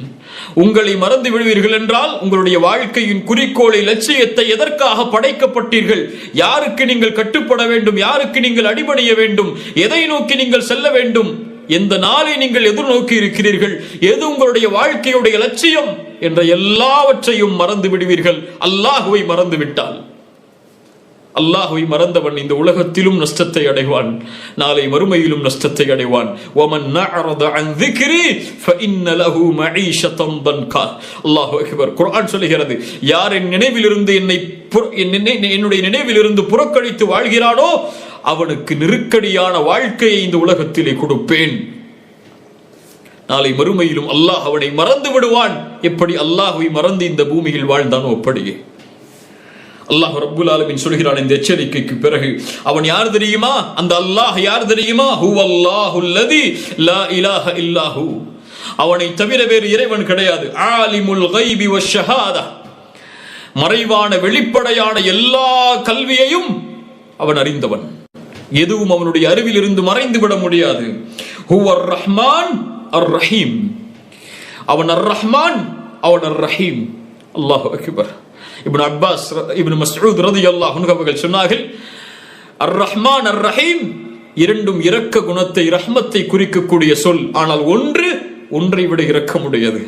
உங்களை மறந்து விடுவீர்கள் என்றால் உங்களுடைய வாழ்க்கையின் குறிக்கோளை, லட்சியத்தை, எதற்காக படைக்கப்பட்டீர்கள், யாருக்கு நீங்கள் கட்டுப்பட வேண்டும், யாருக்கு நீங்கள் அடிபணிய வேண்டும், எதை நோக்கி நீங்கள் செல்ல வேண்டும், எந்த நாளை நீங்கள் எதிர்நோக்கி இருக்கிறீர்கள், எது உங்களுடைய வாழ்க்கையுடைய லட்சியம் என்ற எல்லாவற்றையும் மறந்து விடுவீர்கள். அல்லாஹுவை மறந்து விட்டால். அல்லாஹுவை மறந்தவன் இந்த உலகத்திலும் நஷ்டத்தை அடைவான், நாளை மறுமையிலும் நஷ்டத்தை அடைவான். வமன் நஅரத அன் ذிக்ரி ஃபஇன்ன லஹு மஈஷத்தன் தன்கா. அல்லாஹு அக்பர். குர்ஆன் சொல்கிறது, யார் என் நினைவிலிருந்து என்னுடைய நினைவிலிருந்து புறக்கணித்து வாழ்கிறானோ அவனுக்கு நெருக்கடியான வாழ்க்கையை இந்த உலகத்திலே கொடுப்பேன். நாளை மறுமையிலும் அல்லாஹ் அவனை மறந்து விடுவான். எப்படி அல்லாஹ்வை மறந்து இந்த பூமியில் வாழ்ந்தானோ அப்படியே. அல்லாஹ் ரப்புல் ஆலமீன் சொல்கிறான் இந்த எச்சரிக்கைக்கு பிறகு, அவன் யார் தெரியுமா? அந்த அல்லாஹ் யார் தெரியுமா? ஹுவல்லாஹுல்லதி லா இலாஹ இல்லாஹு, அவனை தவிர வேறு இறைவன் கிடையாது. ஆலிமுல் கைபி வஷ்ஷஹாதா, மறைவான வெளிப்படையான எல்லா கல்வியையும் அவன் அறிந்தவன். எதுவும் அவனுடைய அறிவில் இருந்து மறைந்து விட முடியாது. ஹுவர் ரஹ்மான் அர் ரஹீம், அவன் அர் ரஹ்மான், அவன் அர் ரஹீம். அல்லாஹு அக்பர். இப்னு அப்பாஸ், இப்னு மஸ்ஊத் ரலியல்லாஹு அன்ஹு அவர்கள் சொன்னார்கள், அர் ரஹ்மான் அர் ரஹீம் இரண்டும் இரக்க குணத்தை, ரஹ்மத்தை குறிக்கக்கூடிய சொல். ஆனால் ஒன்றை விட இரக்கமுடையது.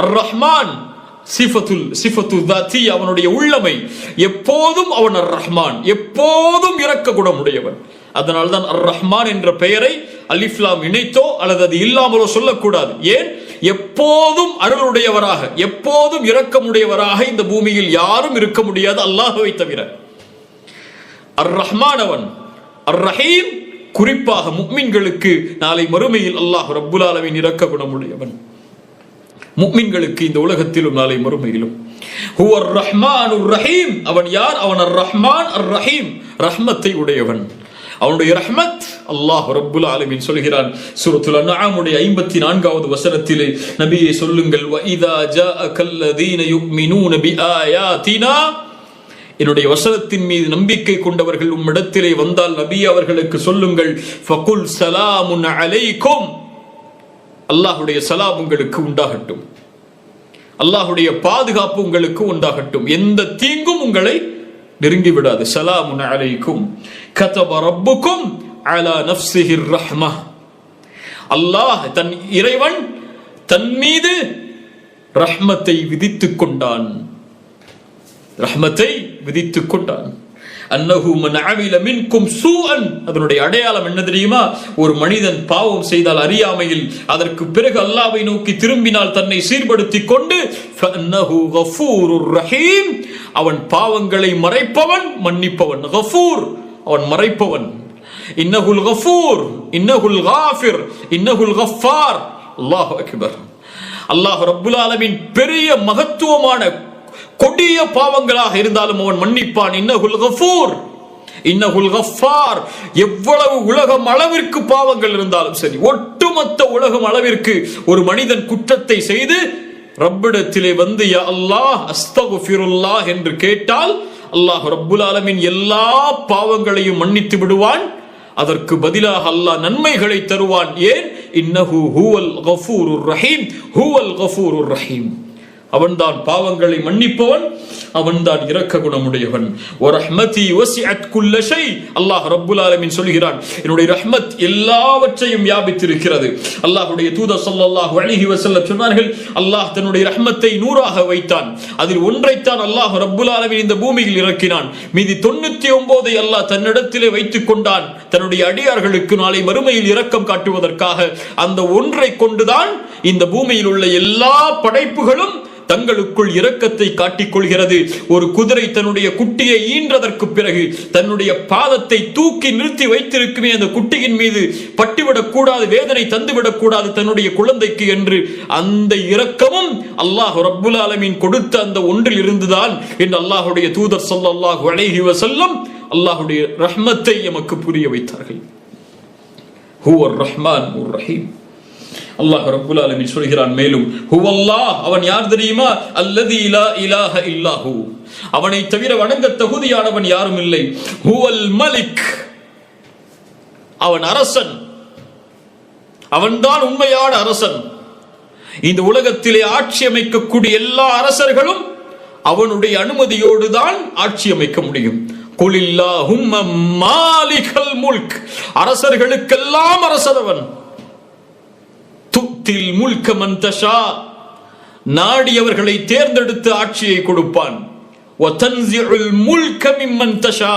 அர் ரஹ்மான் சிஃபத்து தாத்தி, அவனுடைய உள்ளமை. எப்போதும் அவன் அர் ரஹ்மான், எப்போதும் இரக்க குணமுடையவன். அதனால்தான் அர் ரஹ்மான் என்ற பெயரை அலிஃப் லாம் இணைத்தோ அல்லது அது இல்லாமலோ சொல்லக்கூடாது. ஏன்? எப்போதும் அருளுடையவராக, எப்போதும் இரக்கமுடையவராக இந்த பூமியில் யாரும் இருக்க முடியாது அல்லாஹ்வை தவிர. அர் ரஹ்மான் அவன். அர் ரஹீம் குறிப்பாக முஃமின்களுக்கு நாளை மறுமையில் அல்லாஹ் ரப்புல் ஆலமீன் இரக்க குணமுடையவன். முஃமின்களுக்கு இந்த உலகத்திலும் நாளை மறுமையிலும். ஹுவர் ரஹ்மானுர் ரஹீம், அவன் யார்? அவன் அர் ரஹ்மான் அர் ரஹீம், ரஹ்மத்தை உடையவன். அவனுடைய ரஹ்மத் அல்லாஹ் ரப்புல் ஆலமீன் சொல்கிறான் சூரத்துல் அன்ஆமுடைய 54வது வசனத்திலே, நபியே சொல்லுங்கள், வ இதா ஜாஅகல்லதீன யுமினூன பிஆயாத்தினா, என்னுடைய வசனத்தின் மீது நம்பிக்கை கொண்டவர்கள் உம்மிடத்திலே வந்தால் நபி அவர்களுக்கு சொல்லுங்கள், ஃபகுல் ஸலாமுன் அலைக்கும், அல்லாஹ்வுடைய சலாம் உங்களுக்கு உண்டாகட்டும், அல்லாஹ்வுடைய பாதுகாப்பு உங்களுக்கு உண்டாகட்டும், எந்த தீங்கும் உங்களை நெருங்கி விடாது. சலாமுன் அலைக்கும் கதப ரப்புக்கும் அலா நஃப்ஸிஹிர் ரஹ்ம, அல்லாஹ் தன் இறைவன் தன் மீது ரஹ்மத்தை விதித்துக் கொண்டான், ரஹ்மத்தை விதித்துக் கொண்டான். அன்னஹு மன் அமில மின்கும் சூஅன், அதனுடைய அடையாளம் என்ன தெரியுமா? ஒரு மனிதன் பாவம் செய்தால் அறியாமையில், அதற்கு பிறகு அல்லாஹ்வை நோக்கி திரும்பினால், தன்னை சீர்படுத்திக் கொண்டு, ஃபஅன்னஹு கஃபூருர் ரஹீம், அவன் பாவங்களை மறைப்பவன், மன்னிப்பவன். கஃபூர், அவன் மறைப்பவன். இன்னஹுல் கஃபூர், இன்னஹுல் காஃபிர், இன்னஹுல் கஃபார். அல்லாஹு அக்பர். அல்லாஹ் ரப்புல் ஆலமீன் பெரிய மகத்துவமான கொடிய பாவங்களாக இருந்தாலும் அவன் மன்னிப்பான். இன்னஹுல் கஃபூர், இன்னஹுல் கஃபார். எவ்வளவு உலகம் அளவிற்கு பாவங்கள் இருந்தாலும் சரி, ஒட்டுமொத்த உலகம் அளவிற்கு ஒரு மனிதன் குற்றத்தை செய்து ரப்பிடத்திலே வந்து யா அல்லாஹ் அஸ்தக்ஃபிருல்லாஹ் என்று கேட்டால், அல்லாஹ் ரப்புல் ஆலமீன் எல்லா பாவங்களையும் மன்னித்து விடுவான். அதற்கு பதிலாக அல்லாஹ் நன்மைகளை தருவான். ஏன்? இன்னஹு ஹுவல் கஃபூருர் ரஹீம், ஹுவல் கஃபூருர் ரஹீம். அவன்தான் பாவங்களை மன்னிப்பவன், அவன்தான் இரக்க குணமுடையவன். வரஹ்மதி வசிஅத் குல்ல ஷை, அல்லாஹ் ரப்புல் ஆலமீன் சொல்கிறான், என்னுடைய ரஹ்மத் எல்லாவற்றையும் வியாபித்திருக்கிறது. அல்லாஹ்வுடைய தூதர் ஸல்லல்லாஹு அலைஹி வஸல்லம் சொன்னார்கள், அல்லாஹ் தன்னுடைய ரஹ்மத்தை 100ஆக வைத்தான். அதில் ஒன்றைத்தான் அல்லாஹ் ரப்புல் ஆலமீன் இந்த பூமியில் இறக்கினான். மீதி 99ஐ அல்லாஹ் தன்னிடத்திலே வைத்துக் கொண்டான், தன்னுடைய அடியார்களுக்கு நாளை மறுமையில் இரக்கம் காட்டுவதற்காக. அந்த ஒன்றை கொண்டுதான் இந்த பூமியில் உள்ள எல்லா படைப்புகளும் தங்களுக்குள் இரக்கத்தை காட்டிக் கொள்கிறது. ஒரு குதிரை தன்னுடைய குட்டியை ஈன்றதற்கு பிறகு தன்னுடைய பாதத்தை தூக்கி நிறுத்தி வைத்திருக்குமே, அந்த குட்டியின் மீது பட்டுவிடக் கூடாது, வேதனை தந்துவிடக் கூடாது தன்னுடைய குழந்தைக்கு என்று, அந்த இரக்கமும் அல்லாஹ் ரப்புல் ஆலமீன் கொடுத்த அந்த ஒன்றில் இருந்துதான் என்று அல்லாஹ்வுடைய தூதர் ஸல்லல்லாஹு அலைஹி வஸல்லம் அல்லாஹ்வுடைய ரஹ்மத்தை எமக்கு புரிய வைத்தார்கள். ஹுவர் ரஹ்மானுர் ரஹீம். அல்லாஹ் ரப்புல் ஆலமீன் சொல்கிறான் மேலும், ஹுவல்லாஹ், அவன் யார் தெரியுமா? அல்லதி லா இலாஹ இல்லாஹு, அவனை தவிர வணங்க தகுதியானவன் யாரும் இல்லை. ஹுவல் மலிக், அவன் அரசன், அவன்தான் உண்மையான அரசன். இந்த உலகத்திலே ஆட்சி அமைக்கக்கூடிய எல்லா அரசர்களும் அவனுடைய அனுமதியோடு தான் ஆட்சி அமைக்க முடியும். குலில்லாஹும்ம மாலிகல் முல்க், அரசர்களுக்கெல்லாம் அரசனவன். துத்தில் முல்க மன் தஷா, நாடியவர்களை தேர்ந்தெடுத்து ஆட்சியை கொடுப்பான். வதன்சிஉல் முல்க மிம்மன் தஷா,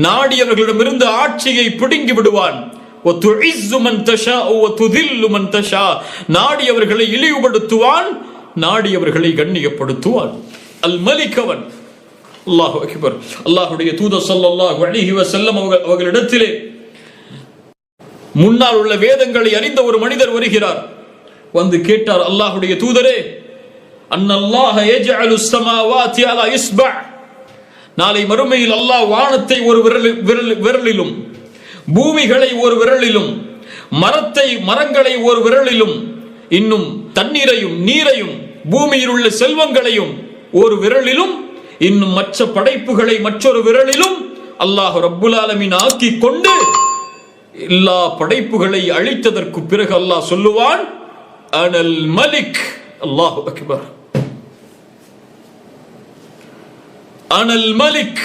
நாடியவர்களிடமிருந்து ஆட்சியை பிடுங்கி விடுவான். வதுஇஸ்ஸு மன் தஷா வதுதில்லு மன் தஷா, நாடியவர்களை இழிவுபடுத்துவான், நாடியவர்களை கண்ணியப்படுத்துவான். அல் மலிக் அவன். அல்லாஹு அக்பர். அல்லாஹ்வுடைய தூதர் ஸல்லல்லாஹு அலைஹி வஸல்லம் அவர்களிடத்திலே முன்னால் உள்ள வேதங்களை அறிந்த ஒரு மனிதர் வருகிறார். வந்து கேட்டார், அல்லாஹ்வுடைய தூதரே, அன்னல்லாஹ யஜ்அலு ஸமாவாதி அலா இஸ்பா, நாளை மறுமையில் அல்லாஹ் வானத்தை ஒரு விரலிலும், பூமிகளை ஒரு விரலிலும், மரங்களை ஒரு விரலிலும், இன்னும் தண்ணீரையும் நீரையும் பூமியில் உள்ள செல்வங்களையும் ஒரு விரலிலும், இன்னும் மற்ற படைப்புகளை மற்றொரு விரலிலும் அல்லாஹ் ரப்புல் ஆலமீன் ஆக்கி கொண்டு எல்லா படைப்புகளை அழித்ததற்கு பிறகு அல்லாஹ் சொல்லுவான், அனல் மலிக். அல்லாஹு அக்பர். அனல் மலிக்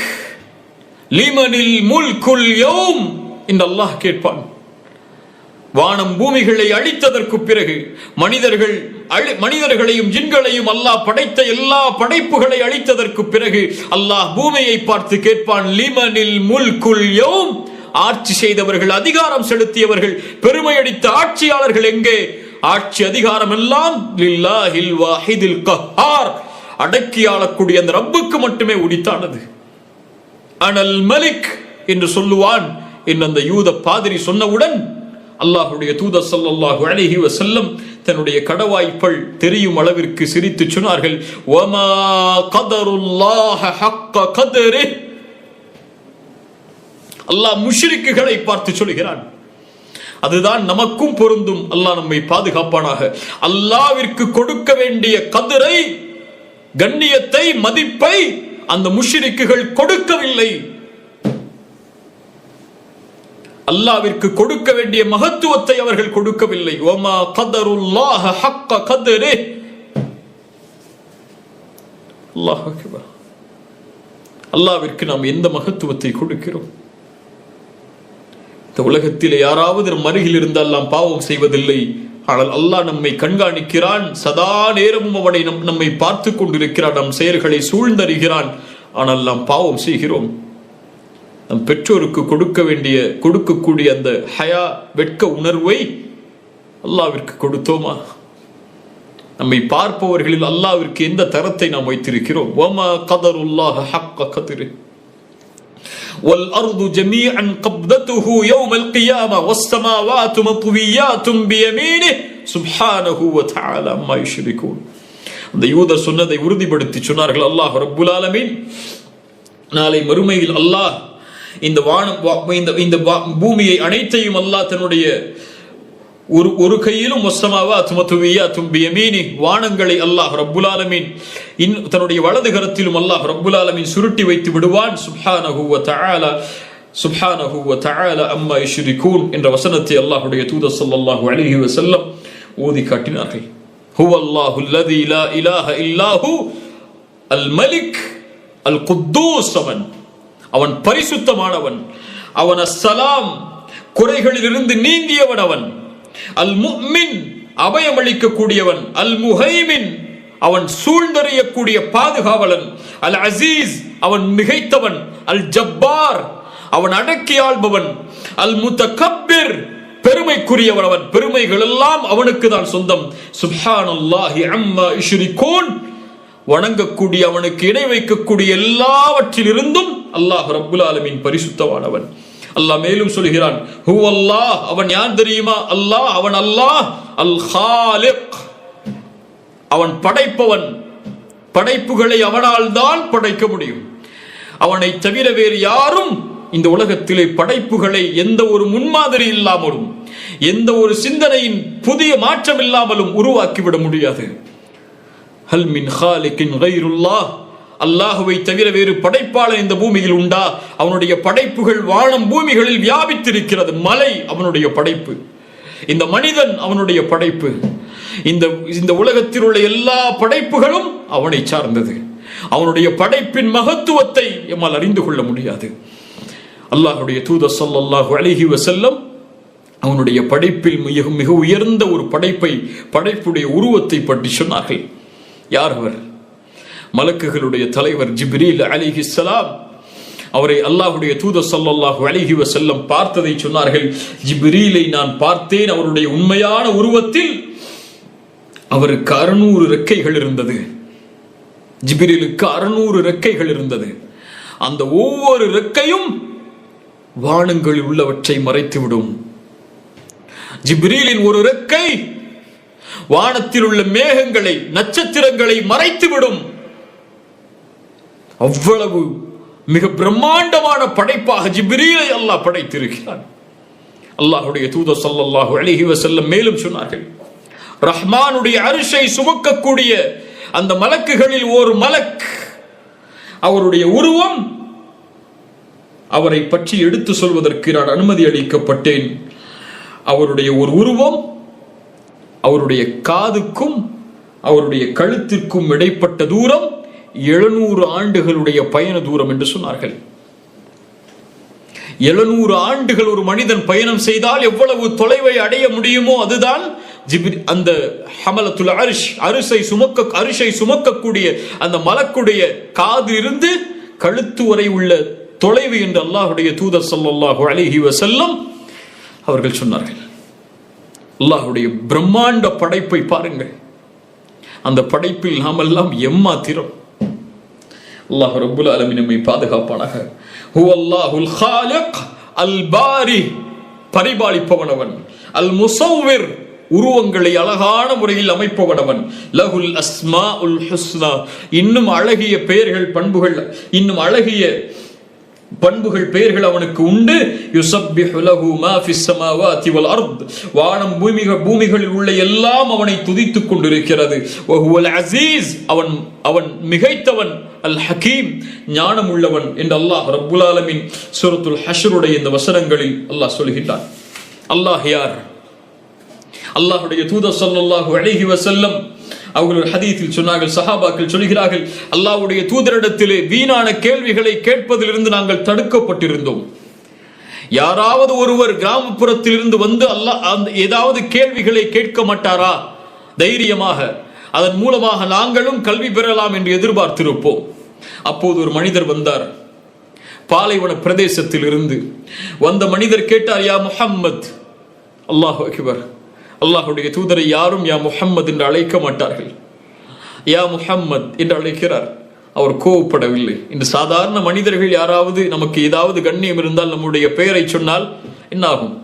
லிமனில் முல்குல் யௌம் என்று அல்லாஹ் கேட்பான். வானம் பூமிகளை அழித்ததற்கு பிறகு மனிதர்களையும் ஜின்களையும் அல்லாஹ் படைத்த எல்லா படைப்புகளை அழித்ததற்கு பிறகு அல்லாஹ் பூமியை பார்த்து கேட்பான், லிமனில் முல்குல் யௌம், ஆட்சி செய்தவர்கள், அதிகாரம் செலுத்தியவர்கள், பெருமையடித்த ஆட்சியாளர்கள் எங்கே? ஆட்சி அதிகாரம் எல்லாம் லில்லாஹில் வாஹிதில் கஹ்ஹார், அடக்கி ஆளக்கூடிய அந்த ரப்புக்கு மட்டுமே உரித்தானது. அனல் மலிக் என்று சொல்லுவான் என்று அந்த யூத பாதிரி சொன்னவுடன் அல்லாஹ்வுடைய தூதர் ஸல்லல்லாஹு அலைஹி வஸல்லம் தன்னுடைய கடவாய்ப்பல் தெரியும் அளவிற்கு சிரித்து சொன்னார்கள், வமா கதருல்லாஹ ஹக்க கதரி. அல்லாஹ் முஷ்ரிக்குகளை பார்த்து சொல்கிறான். அதுதான் நமக்கும் பொருந்தும். அல்லாஹ் நம்மை பாதுகாப்பானாக. அல்லாஹ்விற்கு கொடுக்க வேண்டிய கதிரை, கண்ணியத்தை, மதிப்பை அந்த முஷ்ரிக்குகள் கொடுக்கவில்லை. அல்லாஹ்விற்கு கொடுக்க வேண்டிய மகத்துவத்தை அவர்கள் கொடுக்கவில்லை. வமா கதருல்லாஹ ஹக்க கதரி. அல்லாஹ் அக்பர். அல்லாஹ்விற்கு நாம் எந்த மகத்துவத்தை கொடுக்கிறோம்? இந்த உலகத்திலே யாராவது நம் அருகில் இருந்தால் நாம் பாவம் செய்வதில்லை. ஆனால் அல்லாஹ் நம்மை கண்காணிக்கிறான். சதா நேரமும் அவனை நம்மை பார்த்து கொண்டிருக்கிறான். நம் செயல்களை சூழ்ந்தறிகிறான். ஆனால் நாம் பாவம் செய்கிறோம். நம் பெற்றோருக்கு கொடுக்கக்கூடிய அந்த ஹயா, வெட்க உணர்வை அல்லாஹ்விற்கு கொடுத்தோமா? நம்மை பார்ப்பவர்களில் அல்லாஹ்விற்கு எந்த தரத்தை நாம் வைத்திருக்கிறோம்? வமா கதருல்லாஹ ஹக்க கத்ரி வல் அர்து ஜமீஅன் கப்ததுஹு யௌமல் கியாமா வஸ் ஸமாவாத்து மத்வியாத்துன் பியமீனிஹி சுப்ஹானஹு வ தஆலா அம்மா யுஷ்ரிகூன். அந்த யூதர் சொன்னதை உறுதிப்படுத்தி சொன்னார்கள், அல்லாஹ் ரப்புல் ஆலமீன் நாளை மறுமையில் அல்லாஹ் இந்த வானம், இந்த பூமியை அனைத்தையும் அல்லாஹ் தன்னுடைய ஒரு கையிலும், வானங்களை அல்லாஹ் ரப்புல் ஆலமீன் தன்னுடைய வலது கரத்திலும் அல்லாஹ் ரப்புல் ஆலமீன் சுருட்டி வைத்து விடுவான். சுப்ஹானஹு வ தஆலா, சுப்ஹானஹு வ தஆலா அம்மா யுஷ்ரிகூன் என்ற வசனத்தை அல்லாஹ்வுடைய தூதர் ஸல்லல்லாஹு அலைஹி வஸல்லம் ஓதி காட்டினார்கள். ஹுவல்லாஹு அல்லதி லா இலாஹ இல்லாஹு அல் மலிக் அல் குத்தூஸ். அவன் பரிசுத்தமானவன், அவன் அஸ்ஸலாம், குறைகளிலிருந்து நீங்கியவன், அவன் அல் முஃமின், அபயமளிக்க கூடியவன், அல் முஹைமின், அவன் சூழ்ந்தறியக்கூடிய பாதுகாவலன், அல் அசீஸ், அவன் மிகைத்தவன், அல் ஜப்பார், அவன் அடக்கி ஆள்பவன், அல் முத்தகப்பிர், பெருமைக்குரியவன், அவன் பெருமைகள் எல்லாம் அவனுக்கு தான் சொந்தம். சுப்ஹானல்லாஹி அம்மா யுஷ்ரிகூன், வணங்கக்கூடிய, அவனுக்கு இணை வைக்கக்கூடிய எல்லாவற்றிலிருந்தும் அல்லாஹ் ரப்புல் ஆலமீன் பரிசுத்தமானவன். அல்லாஹ் மேலும் சொல்கிறான், ஹுவல்லாஹ், அவன் யார் தெரியுமா? அல்லாஹ், அவன் அல்லாஹ் அல் ஹாலிக், அவன் படைப்பவன். படைப்புகளை அவனால் தான் படைக்க முடியும். அவனை தவிர வேறு யாரும் இந்த உலகத்திலே படைப்புகளை எந்த ஒரு முன்மாதிரி இல்லாமலும், எந்த ஒரு சிந்தனையின் புதிய மாற்றம் இல்லாமலும் உருவாக்கிவிட முடியாது. ஹல் மின் ஹாலிகின் கைருல்லாஹ், அல்லாஹுவை தவிர வேறு படைப்பாளன் இந்த பூமியில் உண்டா? அவனுடைய படைப்புகள் வானம் பூமிகளில் வியாபித்திருக்கிறது. மலை அவனுடைய படைப்பு, இந்த மனிதன் அவனுடைய படைப்பு, இந்த உலகத்தில் உள்ள எல்லா படைப்புகளும் அவனை சார்ந்தது. அவனுடைய படைப்பின் மகத்துவத்தை எம்மால் அறிந்து கொள்ள முடியாது. அல்லாஹ்வுடைய தூதர் ஸல்லல்லாஹு அலைஹி வஸல்லம் அவனுடைய படைப்பில் மிக உயர்ந்த ஒரு படைப்புடைய உருவத்தை பற்றி சொன்னார்கள். யார் அவர்? மலக்குகளுடைய தலைவர் ஜிப்ரீல் அலைஹிஸ்ஸலாம். அவரை அல்லாஹ்வுடைய தூதர் ஸல்லல்லாஹு அலைஹி வஸல்லம் பார்த்ததை சொன்னார்கள். ஜிப்ரீலை நான் பார்த்தேன், அவருடைய உண்மையான உருவத்தில் அவருக்கு 600 ரெக்கைகள் இருந்தது. ஜிப்ரீலுக்கு 600 ரெக்கைகள் இருந்தது. அந்த ஒவ்வொரு ரெக்கையும் வானங்களில் உள்ளவற்றை மறைத்துவிடும். ஜிப்ரீலின் ஒரு ரெக்கை வானத்தில் உள்ள மேகங்களை, நட்சத்திரங்களை மறைத்துவிடும். அவ்வளவு மிக பிரம்மாண்டமான படைப்பாக ஜிப்ரீலை அல்லாஹ் படைத்திருக்கிறான். அல்லாஹ்வுடைய தூதர் ஸல்லல்லாஹு அலைஹி வஸல்லம் மேலும் சொன்னார்கள், ரஹ்மானுடைய அரிஷை சுமக்கக்கூடிய அந்த மலக்குகளில் ஒரு மலக், அவருடைய உருவம், அவரை பற்றி எடுத்து சொல்வதற்கு நான் அனுமதி அளிக்கப்பட்டேன். அவருடைய ஒரு உருவம் அவருடைய காதுக்கும் அவருடைய கழுத்திற்கும் இடைப்பட்ட தூரம் 700 ஆண்டுகளுடைய பயண தூரம் என்று சொன்னார்கள். 700 ஆண்டுகள் ஒரு மனிதன் பயணம் செய்தால் எவ்வளவு தொலைவை அடைய முடியுமோ அதுதான் அந்த ஹமலத்துல் அர்ஷ், அரிஷை சுமக்கக்கூடிய அந்த மலக்குடைய காதிலிருந்து கழுத்து வரை உள்ள தொலைவு என்று அல்லாஹ்வுடைய தூதர் ஸல்லல்லாஹு அலைஹி வஸல்லம் அவர்கள் சொன்னார்கள். அல்லாஹ்வுடைய பிரம்மாண்ட படைப்பை பாருங்கள். அந்த படைப்பில் நாம் எல்லாம் எம்மாத்திரம். அல்லாஹ் ரப்புல் ஆலமீன் நம்மை பாதுகாப்பானாக. ஹுவல்லாஹுல் காலிக் அல் பாரி, பரிபாலிப்பவனவன், அல் முஸவ்விர், உருவங்களை அழகான முறையில் அமைப்பவனவன், லஹுல் அஸ்மாஉல் ஹுஸ்னா, இன்னும் அழகிய பெயர்கள், பண்புகள், இன்னும் அழகிய பண்புகள், பெயர்கள் அவனுக்கு உண்டு. யுஸப்பிஹு லஹு மா ஃபிஸ் ஸமாவாதி வல் அர்த், வானம் பூமிகளில் உள்ள எல்லாம் அவனை துதித்துக் கொண்டிருக்கிறது. வஹுவல் அஸீஸ், அவன் மிகைத்தவன், அல் ஹகீம், ஞானம் உள்ளவன் என்று அல்லாஹ் ரப்புல் ஆலமீன் சூரத்துல் ஹஷ்ருடைய இந்த வசனங்களில் அல்லாஹ் சொல்கிறான். அல்லாஹ் யார்? அல்லாஹ்வுடைய தூதர் ஸல்லல்லாஹு அலைஹி வஸல்லம் அவர்கள் ஹதீஸில் சொன்னார்கள், சஹாபாக்கள் சொல்கிறார்கள், அல்லாஹ்வுடைய தூதரிடத்திலே வீணான கேள்விகளை கேட்பதிலிருந்து நாங்கள் தடுக்கப்பட்டிருந்தோம். யாராவது ஒருவர் கிராமப்புறத்தில் இருந்து வந்து ஏதாவது கேள்விகளை கேட்க மாட்டாரா? தைரியமாக அதன் மூலமாக நாங்களும் கல்வி பெறலாம் என்று எதிர்பார்த்திருப்போம். அப்போது ஒரு மனிதர் வந்தார், பாலைவன பிரதேசத்தில் இருந்து வந்த மனிதர் கேட்டார், யா முஹம்மத். அல்லாஹு அக்பர். அல்லாஹ்வுடைய தூதரை யாரும் யா முஹம்மத் என்று அழைக்க மாட்டார்கள். யா முஹம்மத் என்று அழைக்கிறார். அவர் கோவப்படவில்லை. இந்த சாதாரண மனிதர்கள் யாராவது நமக்கு ஏதாவது கண்ணியம் இருந்தால் நம்முடைய பெயரை சொன்னால் என்ன ஆகும்?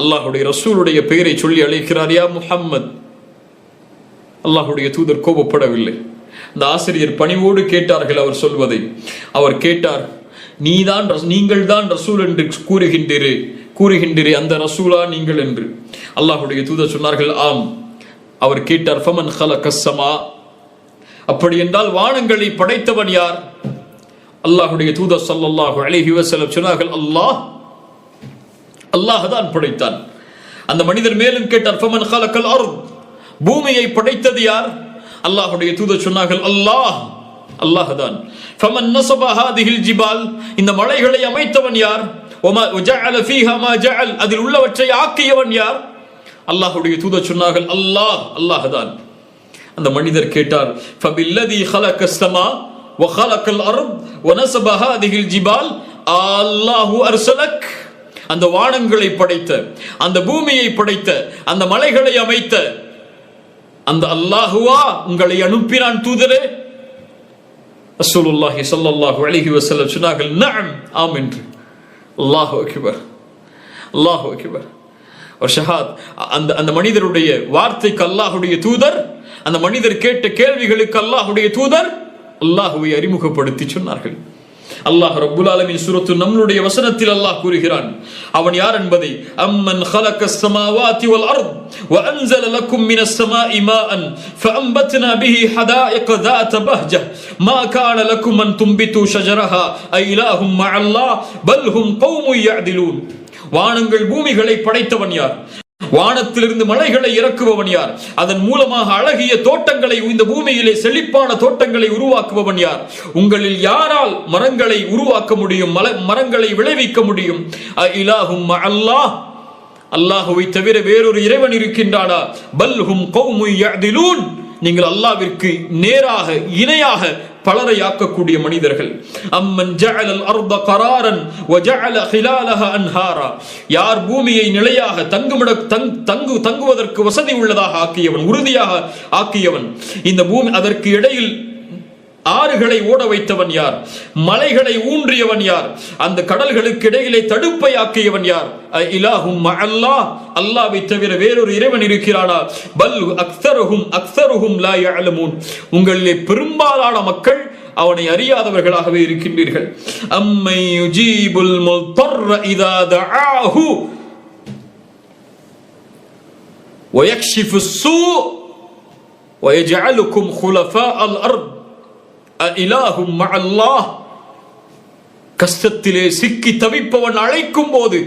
அல்லாஹ்வுடைய ரசூலுடைய பெயரை சொல்லி அழைக்கிறார், யா முஹம்மத். அல்லாஹ்வுடைய தூதர் கோபப்படவில்லை. அந்த ஆசிரியர் பணிவோடு கேட்டார்கள் அவர் சொல்வதை. அவர் கேட்டார், நீங்கள் தான் ரசூல் என்று கூறுகின்றீரே, அந்த ரசூலா நீங்கள் என்று. அல்லாஹ்வுடைய தூதர் சொன்னார்கள், ஆம். அவர் கேட்டார், ஃபமன் ஹலகஸ் ஸமா, அப்படி என்றால் வானங்களை படைத்தவன் யார்? அல்லாஹ்வுடைய தூதர் ஸல்லல்லாஹு அலைஹி வஸல்லம் சொன்னார்கள், அல்லாஹ் தான் படைத்தான். அந்த மனிதர் மேலும் கேட்டார், ஃபமன் ஹலகல் அர்த், பூமியை படைத்தது யார்? அல்லாஹ்வுடைய தூதர் சொன்னார்கள், அல்லாஹ் தான். ஃபமன் நஸப ஹாதிஹில் ஜிபால், இந்த மலைகளை அமைத்தவன் யார்? وجعل فيها ما جعل, அதில் உள்ளவற்றை ஆக்கியவன் யார்? அல்லாஹ்வுடைய தூதர் சொன்னார்கள், அல்லாஹ் தான். அந்த மனிதர் கேட்டார், فبالذي خلق السماء وخلق الارض ونصب هذه الجبال الله ارسلك, அந்த வானங்களை படைத்த, அந்த பூமியை படைத்த, அந்த மலைகளை அமைத்த அந்த அல்லாஹுவா உங்களை அனுப்பினான் தூதரே? ரசூலுல்லாஹி ஸல்லல்லாஹு அலைஹி வஸல்லம் சொன்னார்கள், நஅம், ஆம் என்று. அல்லாஹு அக்பர், அல்லாஹு அக்பர். ஒரு ஷஹாத். அந்த மனிதருடைய வார்த்தைக்கு அல்லாஹ்வுடைய தூதர், அந்த மனிதர் கேட்ட கேள்விகளுக்கு அல்லாஹ்வுடைய தூதர் அல்லாஹ்வை அறிமுகப்படுத்தி சொன்னார்கள். அல்லாஹ் ரப்புல் ஆலமீன் சூரத்து நம்லுடைய வசனத்தில் அல்லாஹ் கூறுகிறான், அவன் யார் என்பதை. அம்மன் خلقஸ் ஸமாவாதி வல் அர்த் வஅன்ஸல லக்கும் மினஸ் ஸமாஇ மாஅன் ஃபஅன்பத்னா பிஹி ஹதாயிக ذات பஹ்ஜஹ் மா கான லக்கும் அன் தும்பிது ஷஜரஹா ஐலாஹும் மஅல்லாஹ் பல் ஹும் கௌமுன் யஅதிலூன். வானங்கள் பூமிகளை படைத்தவன் யார்? வானத்திலிருந்து மலைகளை இறக்குபவன் யார்? அதன் மூலமாக அழகிய தோட்டங்களை, இந்த பூமியிலே செழிப்பான தோட்டங்களை உருவாக்குபவன் யார்? உங்களில் யாரால் மரங்களை உருவாக்க முடியும், மரங்களை விளைவிக்க முடியும்? இலாஹும் அல்லாஹ், அல்லாஹுவை தவிர வேறொரு இறைவன் இருக்கின்றானா? பல்ஹும் கௌமுன் யஅதிலூன், நீங்கள் அல்லாஹ்விற்கு நேராக இணையாக பலரை ஆக்கக்கூடிய மனிதர்கள். அம்மன் ஜஅலல் அர்த கராரன் வஜஅல ஹிலாலஹா அன்ஹாரா, யார் பூமியை நிலையாக தங்குவதற்கு வசதி உள்ளதாக ஆக்கியவன், உறுதியாக ஆக்கியவன், இந்த பூமி அதற்கு இடையில் ஆறுகளை ஓட வைத்தவன் யார்? மலைகளை ஊன்றியவன் யார்? அந்த கடல்களுக்கு இடையிலே தடுப்பை ஆக்கியவன் யார்? இலாஹும் மஅல்லாஹ், அல்லாஹ்வை தவிர வேறொரு இறைவன் இருக்கிறானா? பல் அக்ஸருஹும் லா யஅலமூன், உங்களிலே பெரும்பாலான மக்கள் அவனை அறியாதவர்களாகவே இருக்கின்றீர்கள். அம்மை யுஜீபுல் முல்தர்ர இதா தஆஹு வயக்ஷிஃபுஸ் ஸூ வயஜஅலுக்கும் குலஃபாஅல் அர்த் அஇலாஹும் மஅல்லாஹ். கஷ்டத்திலே சிக்கி தவிப்பவன் அழைக்கும் போது,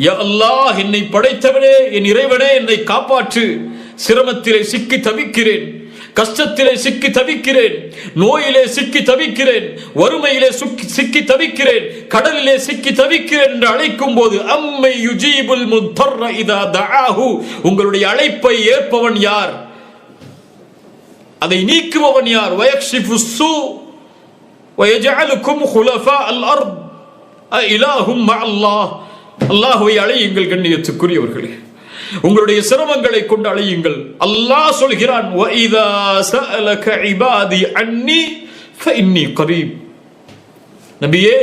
யா அல்லாஹ், என்னை படைத்தவனே, என் இறைவனே, என்னை காப்பாற்று, சிரமத்திலே சிக்கி தவிக்கிறேன், கஷ்டத்திலே சிக்கி தவிக்கிறேன், நோயிலே சிக்கி தவிக்கிறேன், வறுமையிலே சிக்கி தவிக்கிறேன், கடலிலே சிக்கி தவிக்கிறேன் என்று அழைக்கும் போது, அம்மை யுஜீபுல் முத்தர்ர இதா தஆஹு, உங்களுடைய அழைப்பை ஏற்பவன் யார்? அதை நீக்குபவன் யார்? வயக்ஷிஃபுஸ் ஸூ வயஜஅலுக்கும் குலஃபாஅல் அர்த் அஇலாஹும் மஅல்லாஹ். அல்லாஹ்வை அழையுங்கள் கண்ணியத்துக்குரியவர்களே, உங்களுடைய சிரமங்களை கொண்டு அழையுங்கள். அல்லாஹ் சொல்கிறான், வஇதா சஅலக இபாதி அன்னி ஃபஇன்னி கரீப். நபியே,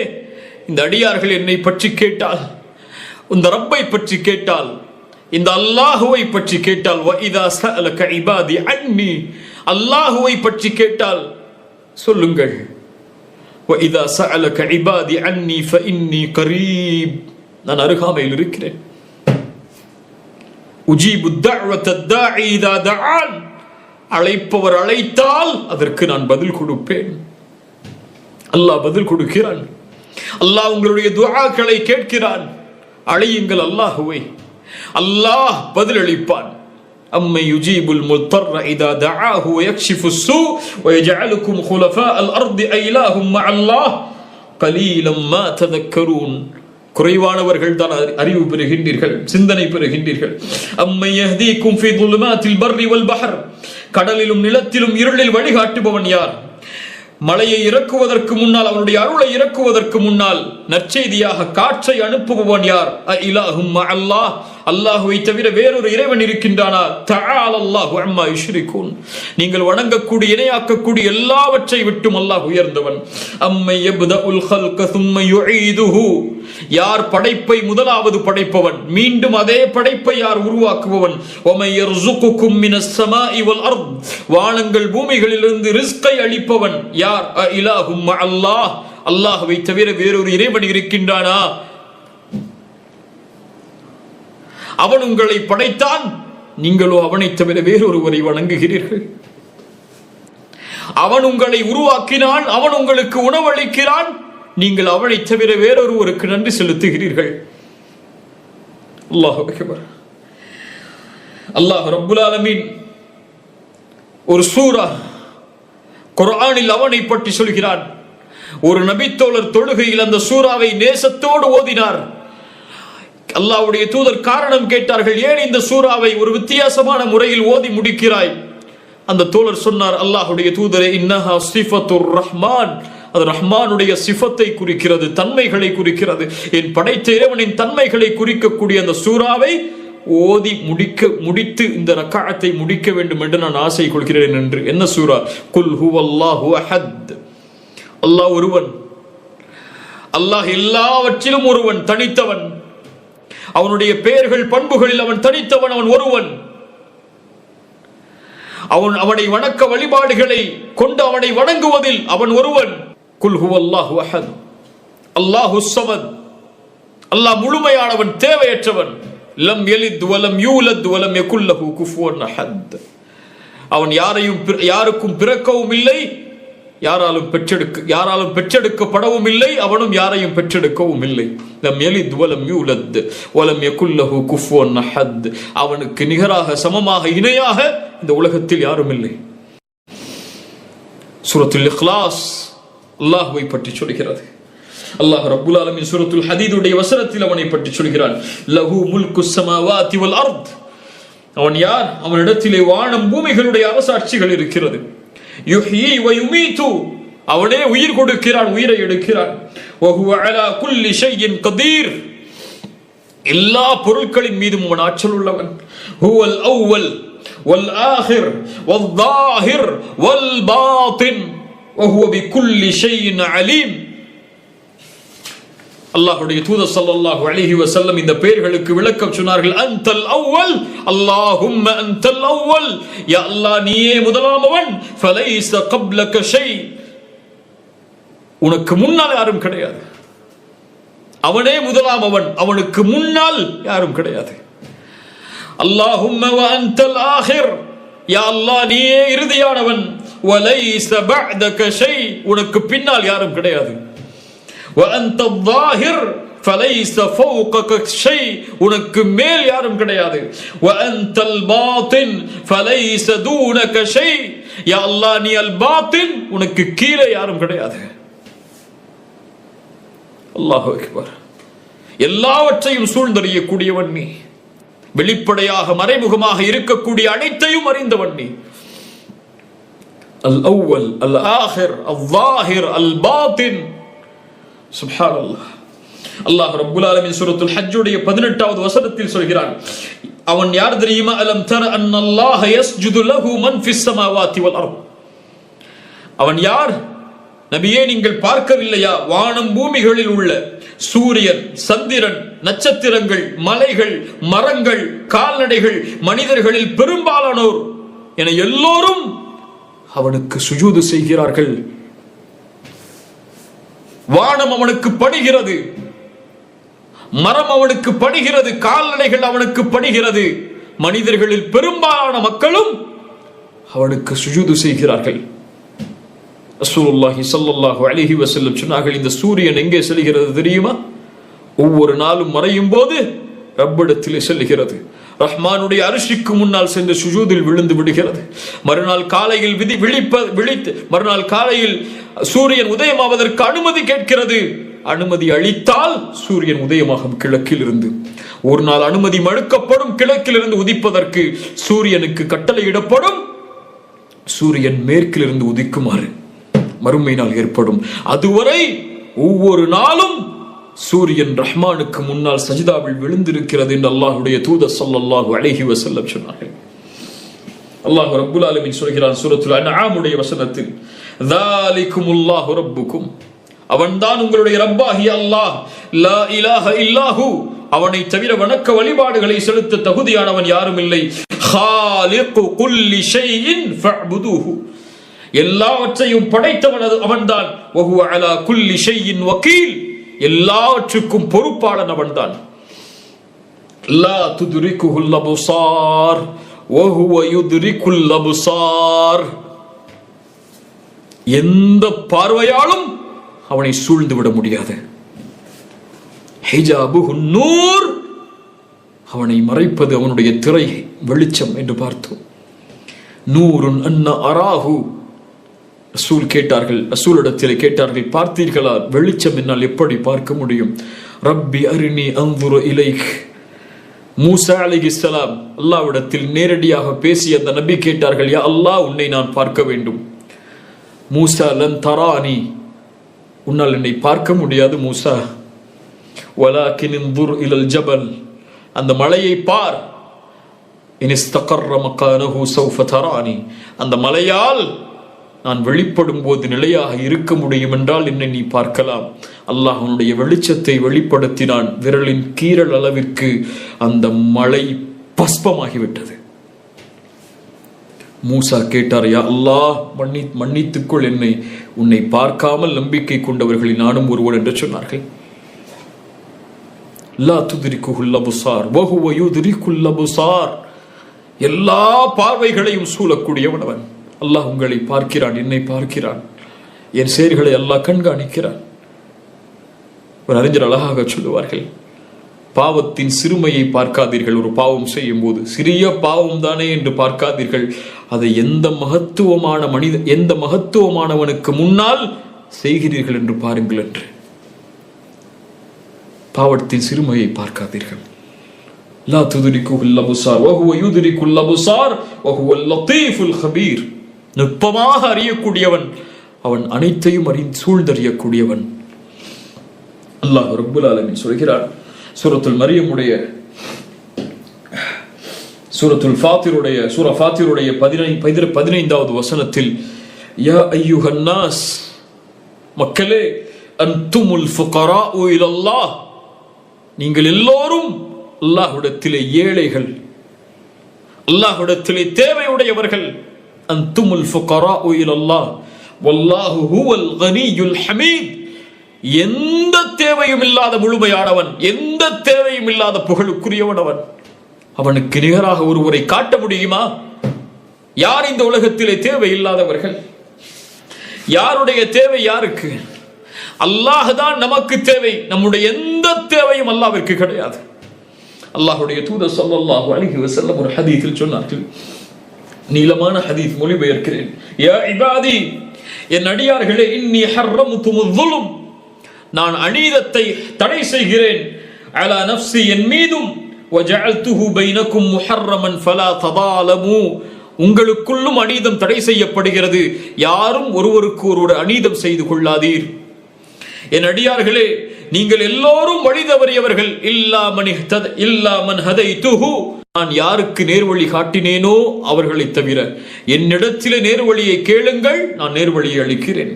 இந்த அடியார்கள் என்னை பற்றி கேட்டால், இந்த ரப்பை பற்றி கேட்டால், இந்த அல்லாஹுவை பற்றி கேட்டால், வஇதா சஅலக இபாதி அன்னி, அல்லாஹுவை பற்றி கேட்டால் சொல்லுங்கள், வஇதா சஅலக இபாதி அன்னி ஃபஇன்னி கரீப், நான் அருகாமையில் இருக்கிறேன். உஜீபு தஅவத்தத் தாஇ இதா தஆன், அழைப்பவர் அழைத்தால் அதற்கு நான் பதில் கொடுப்பேன். அல்லாஹ் பதில் கொடுக்கிறான். அல்லாஹ் உங்களுடைய துஆக்களை கேட்கிறான். அழையுங்கள் அல்லாஹுவை, அல்லாஹ் பதிலளிப்பான். அம்மை யுஜீபுல் முல்தர்ர இதா தஆஹு வயக்ஷிஃபுஸ் ஸூ வயஜஅலுக்கும் குலஃபாஅல் அர்த் அஇலாஹும் மஅல்லாஹ் கலீலம் மா ததக்கரூன். குறைவானவர்கள் தான் அறிவு பெறுகின்றீர்கள், சிந்தனை பெறுகின்றீர்கள். அம்மை யஹ்தீக்கும் ஃபீ ظுலுமாத்தில் பர்ரி வல் பஹர், கடலிலும் நிலத்திலும் இருளில் வழிகாட்டுபவன் யார்? மழையை இறக்குவதற்கு முன்னால், அவனுடைய அருளை இறக்குவதற்கு முன்னால் நற்செய்தியாக காற்றை அனுப்புபவன் யார்? அஇலாஹும் மஅல்லாஹ், அல்லாஹ்வை தவிர வேறொரு இறைவன் இருக்கின்றானா? தஆல அல்லாஹு அம்மா யுஷ்ரிகூன், நீங்கள் வணங்கக்கூடிய இணையாக்கக்கூடிய எல்லாவற்றை விட்டும் அல்லாஹ் உயர்ந்தவன். அம்மை யப்தஉல் ஹல்க ثم யுஈதுஹு, யார் படைப்பை முதலாவது படைப்பவன், மீண்டும் அதே படைப்பை யார் உருவாக்குபவன்? வமை யர்ஸுகுக்கும் மினஸ் ஸமாஇ வல் அர்த், வானங்கள் பூமிகளிலிருந்து ரிஸ்கை அளிப்பவன் யார்? அஇலாஹும் மஅல்லாஹ், அல்லாஹ்வை தவிர வேறொரு இறைவன் இருக்கின்றானா? அவன் உங்களை படைத்தான், நீங்களோ அவனை தவிர வேறொருவரை வணங்குகிறீர்கள். அவன் உங்களை உருவாக்கினான், அவன் உங்களுக்கு உணவளிக்கிறான், நீங்கள் அவனை தவிர வேறொருவருக்கு நன்றி செலுத்துகிறீர்கள். அல்லாஹு அக்பர். அல்லாஹ் ரப்புல் ஆலமீன் ஒரு சூரா குர்ஆனில் அவனை பற்றி சொல்கிறான். ஒரு நபித்தோழர் தொழுகையில் அந்த சூராவை நேசத்தோடு ஓதினார். அல்லாஹ்வுடைய தூதர் காரணம் கேட்டார்கள், ஏன் இந்த சூராவை ஒரு வித்தியாசமான முறையில் ஓதி முடிக்கிறாய்? அந்த தோழர் சொன்னார், அல்லாஹ்வுடைய தூதரே, இன்னஹா சிஃபத்துர் ரஹ்மான், அது ரஹ்மானுடைய சிஃபத்தை குறிக்கிறது, தன்மைகளை குறிக்கிறது. என் படைத்த இறைவனின் தன்மைகளை குறிக்கக்கூடிய அந்த சூராவை ஓதி முடித்து இந்த ரக்காஅத்தை முடிக்க வேண்டும் என்று நான் ஆசை கொள்கிறேன் என்று. என்ன சூரா? குல் ஹுவல்லாஹு அஹத், அல்லாஹ் ஒருவன், அல்லாஹ் எல்லாவற்றிலும் ஒருவன், தனித்தவன். அவனுடைய பெயர்கள் பண்புகளில் அவன் தனித்தவன், அவன் ஒருவன். அவனை வணக்க வழிபாடுகளை கொண்டு அவனை வணங்குவதில் அவன் ஒருவன். குல் ஹுவல்லாஹு அஹத், அல்லாஹுஸ் ஸமத், அல்லாஹ் முழுமையானவன், தேவையற்றவன். லம் யலித் வலம் யூலத் வலம் யகுல் லஹு குஃபுவன் அஹத், அவன் யாருக்கும் பிறக்கவும் இல்லை, யாராலும் பெற்றெடுக்கப்படவும் இல்லை, அவனும் யாரையும் பெற்றெடுக்கவும் இல்லை. லம் யலித் வலம் யூலத் வலம் யகுல் லஹு குஃபுவன் அஹத், அவனுக்கு நிகராக, சமமாக, இணையாக இந்த உலகத்தில் யாரும் இல்லை. சூரத்துல் இக்லாஸ் அல்லாஹ்வை பற்றி சொல்கிறது. அல்லாஹ் ரப்புல் ஆலமீன் சூரத்துல் ஹதீதுடைய வசனத்தில் அவனை பற்றி சொல்கிறான். லஹு முல்குஸ் ஸமாவாதி வல் அர்த், அவன் யார்? அவனிடத்திலே வானம் பூமிகளுடைய அரசாட்சிகள் இருக்கிறது. யுஹ்யி வ யுமீது, அவனே உயிர் கொடுக்கிறான், உயிரை எடுக்கிறான். வ ஹுவ அலா குல்லி ஷைஇன் கதீர், எல்லா பொருட்களின் மீதும் அவன் ஆற்றல் உள்ளவன். ஹுவல் அவ்வல் வல் ஆஹிர் வல் ஸாஹிர் வல் பாத்தின், وهو بكل شيء عليم. அல்லாஹ்வுடைய தூதர் ஸல்லல்லாஹு அலைஹி வஸல்லம் இந்த பெயர்களுக்கு விளக்கம் சொன்னார்கள். அன்தல் அவ்வல், அல்லாஹும்ம அன்தல் அவ்வல், யா அல்லாஹ் நீயே முதலாமவன். ஃபலைஸ கப்லக ஷை, உனக்கு முன்னால் யாரும் கிடையாது. அவனே முதலாமவன், அவனுக்கு முன்னால் யாரும் கிடையாது. அல்லாஹும்ம வ அன்தல் ஆஹிர், யா அல்லாஹ் நீயே இறுதியானவன். வலைஸ பஅதக ஷை, உனக்கு பின்னால் யாரும் கிடையாது. وأنت الظاهر فليس فوقك شيء, உனக்கு மேல் யாரும் கிடையாது. وأنت الباطن فليس دونك شيء, யா அல்லாஹ் நீ அல் பாத்தின், உனக்கு கீழே யாரும் கிடையாது. அல்லாஹு அக்பர். எல்லாவற்றையும் சூழ்ந்தறியக்கூடியவன் நீ, வெளிப்படையாக மறைமுகமாக இருக்கக்கூடிய அனைத்தையும் அறிந்தவன் நீ. அல் அவ்வல், அல் ஆஹிர், அல் ஸாஹிர், அல் பாத்தின். சுப்ஹானல்லாஹ். அல்லாஹ் ரப்பல் ஆலமீன் சூரத்துல் ஹஜ்ஜுடைய 18வது வசனத்தில் சொல்கிறான், அவன் யார் தெரியுமா? அலம் தர அன்னல்லாஹ யஸ்ஜுது லஹு மன் ஃபிஸ் ஸமாவாதி வல் அர்த். அவன் யார் நபியே, நீங்கள் பார்க்கவில்லையா? வானம் பூமிகளில் உள்ள சூரியன், சந்திரன், நட்சத்திரங்கள், மலைகள், மரங்கள், கால்நடைகள், மனிதர்களில் பெரும்பாலானோர் என எல்லோரும் அவனுக்கு சுஜூது செய்கிறார்கள். வானம் அவனுக்கு பணிகிறது, மரம் அவனுக்கு பணிகிறது, கால்நடைகள் அவனுக்கு பணிகிறது, மனிதர்களில் பெரும்பாலான மக்களும் அவனுக்கு சுஜூது செய்கிறார்கள். ரசூலுல்லாஹி ஸல்லல்லாஹு அலைஹி வஸல்லம் சொன்னார்கள், இந்த சூரியன் எங்கே செல்கிறது தெரியுமா? ஒவ்வொரு நாளும் மறையும் போது ரப்பிடத்திலே செல்கிறது. ரஹ்மானுடைய அரிசிக்கு முன்னால் சென்று சுஜூதில் விழுந்து விடுகிறது. மறுநாள் காலையில் மறுநாள் காலையில் சூரியன் உதயமாவதற்கு அனுமதி கேட்கிறது. அனுமதி அளித்தால் சூரியன் உதயமாகும் கிழக்கில் இருந்து. ஒரு நாள் அனுமதி மறுக்கப்படும், கிழக்கில் இருந்து உதிப்பதற்கு சூரியனுக்கு கட்டளையிடப்படும், சூரியன் மேற்கில் இருந்து உதிக்குமாறு மறுமை நாள் ஏற்படும். அதுவரை ஒவ்வொரு நாளும் சூரியன் ரஹ்மானுக்கு முன்னால் சஜிதாவில் விழுந்திருக்கிறது என்று அல்லாஹ்வுடைய தூதர் ஸல்லல்லாஹு அலைஹி வஸல்லம் சொன்னார்கள். அல்லாஹ் ரப்பல் ஆலமீன் சொல்கிறான் சூரத்துல் அன்ஆமுடைய வசனத்தில், ذَلِكُمُ ரப்புக்கும், அவன்தான் உங்களுடைய ரப்பாகிய அல்லாஹ். லா இலாஹ இல்லாஹு, அவனை தவிர வணக்க வழிபாடுகளை செலுத்த தகுதியானவன் யாரும் இல்லை. ஹாலிகு குல்லி ஷைஇன் ஃபஅ்புதுஹு, எல்லாவற்றையும் படைத்தவன் அவன்தான். வஹுவ அலா குல்லி ஷைஇன் வகீல், எல்லாவற்றுக்கும் பொறுப்பாளன் அவன்தான். லா துத்ரிகுல் அப்சார் வஹுவ யுத்ரிகுல் அப்சார், எந்த பார்வையாலும் அவனை சூழ்ந்து விட முடியாது. ஹிஜாபுஹு நூர், அவனை மறைப்பது அவனுடைய திரை, வெளிச்சம் என்று பார்த்தோம். நூருன் அன்ன அராஹு, ரசூலிடத்திலே கேட்டார்கள், பார்த்தீர்களா வெளிச்சம் என்னால் எப்படி பார்க்க முடியும்? ரப்பி அரினி அன்துரு இலைக். மூசா அலைஹிஸ்ஸலாம் அல்லாஹ்விடத்தில் நேரடியாக பேசிய அந்த நபி கேட்டார்கள், யா அல்லாஹ் உன்னை நான் பார்க்க வேண்டும். மூசா லன் தரானி, உன்னால் என்னை பார்க்க முடியாது மூசா. வலாக்கின் இன்துர் இலல் ஜபல், அந்த மலையை பார். இன் இஸ்தகர்ர மகானஹு சௌஃப தரானி, அந்த மலையால் நான் வெளிப்படும் போது நிலையாக இருக்க முடியும் என்றால் என்னை நீ பார்க்கலாம். அல்லாஹ் அவனுடைய வெளிச்சத்தை வெளிப்படுத்தினான். விரலின் கீறல் அளவிற்கு அந்த மலை பஸ்பமாகிவிட்டது. மூசா கேட்டார், யா அல்லாஹ் மன்னித்துக்கொள் என்னை, உன்னை பார்க்காமல் நம்பிக்கை கொண்டவர்களில் நானும் ஒருவன் என்று சொன்னார்கள். லா துத்ரிகுல் அப்சார் வஹுவ யுத்ரிகுல் அப்சார், எல்லா பார்வைகளையும் சூழக்கூடியவன் அவன். அல்லாஹ் உங்களை பார்க்கிறான், என்னை பார்க்கிறான், என் செயல்களை அல்லாஹ் கண்காணிக்கிறான். ஒரு அறிஞர் அழகாக சொல்லுவார்கள், பாவத்தின் சிறுமையை பார்க்காதீர்கள். ஒரு பாவம் செய்யும் போது சிறிய பாவம் தானே என்று பார்க்காதீர்கள், அதை எந்த மகத்துவமானவனுக்கு முன்னால் செய்கிறீர்கள் என்று பாருங்கள் என்று. பாவத்தின் சிறுமையை பார்க்காதீர்கள். லா துத்ரிகுல் அப்சார் வஹுவ யுத்ரிகுல் அப்சார் வஹுவல் லத்தீஃபுல் கபீர், நுட்பமாக அறியக்கூடியவன் அவன், அனைத்தையும் சூழ்ந்தறியக்கூடியவன். அல்லாஹ் ரப்பல் ஆலமீன் சொல்கிறார் சூரத்துல் மரியமுடைய சூரா ஃபாத்திருடைய 15வது வசனத்தில், யா அய்யுஹன் நாஸ், மக்களே, அன்துமுல் ஃபுகராஉ இலல்லாஹ், நீங்கள் எல்லோரும் அல்லாஹ்விடத்திலே ஏழைகள், அல்லாஹ்விடத்திலே தேவையுடையவர்கள். அன்துமுல் ஃபுகராஉ இலல்லாஹ் வல்லாஹு ஹுவல் கனியுல் ஹமீத். எந்த தேவையும் இல்லாத முழுமையானவன், எந்த தேவையும் இல்லாத புகழுக்குரியவனவன். அவனுக்கு நிகராக ஒருவரை காட்ட முடியுமா? யார் இந்த உலகத்திலே தேவை இல்லாதவர்கள்? யாருடைய தேவை யாருக்கு? அல்லாஹ் தான் நமக்கு தேவை. நம்முடைய எந்த தேவையும் அல்லாஹ்விற்கு கிடையாது. அல்லாஹ்வுடைய தூதர் ஸல்லல்லாஹு அலைஹி வஸல்லம் ஒரு ஹதீஸில் சொன்னார்கள், நீளமான ஹதீஸ், மொழிபெயர்க்கிறேன். யா இபாதி, என் அடியார்களே, இன்னி ஹர்ரம்துமுல் ஸுல்ம், நான் அநீதத்தை தடை செய்கிறேன், அலா நஃப்ஸி, என் மீதும், வஜஅல்துஹு பைனக்கும் முஹர்ரமன் ஃபலா ததாலமு, உங்களுக்குள்ளும் அநீதம் தடை செய்யப்படுகிறது, யாரும் ஒருவருக்கு ஒருவர் அநீதம் செய்து கொள்ளாதீர். என் அடியார்களே, நீங்கள் எல்லோரும் வழி தவறியவர்கள், இல்லா மன் ஹதைதுஹு, நான் யாருக்கு நேர்வழி காட்டினேனோ அவர்களை தவிர. என்னிடத்திலே நேர்வழியை கேளுங்கள், நான் நேர்வழியை அளிக்கிறேன்.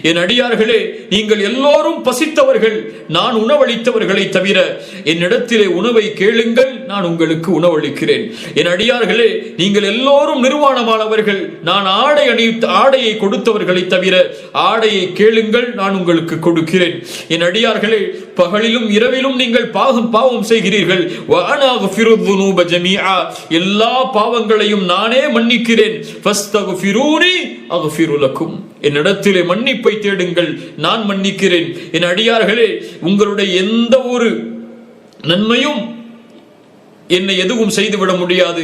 என் அடியார்களே, நீங்கள் எல்லோரும் பசித்தவர்கள், நான் உணவளித்தவர்களை தவிர. என்னிடத்திலே உணவை கேளுங்கள், நான் உங்களுக்கு உணவளிக்கிறேன். என் அடியார்களே, நீங்கள் எல்லோரும் நிர்வாணமானவர்கள், நான் ஆடையை கொடுத்தவர்களை தவிர. ஆடையை கேளுங்கள், நான் உங்களுக்கு கொடுக்கிறேன். என் அடியார்களே, பகலிலும் இரவிலும் நீங்கள் பாவம் செய்கிறீர்கள். எல்லா பாவங்களையும் நானே மன்னிக்கிறேன். என்னிடத்திலே மன்னிப்பை தேடுங்கள், நான் மன்னிக்கிறேன். என் அடியார்களே, உங்களுடைய எந்த ஒரு நன்மையும் என்னை எதுவும் செய்துவிட முடியாது,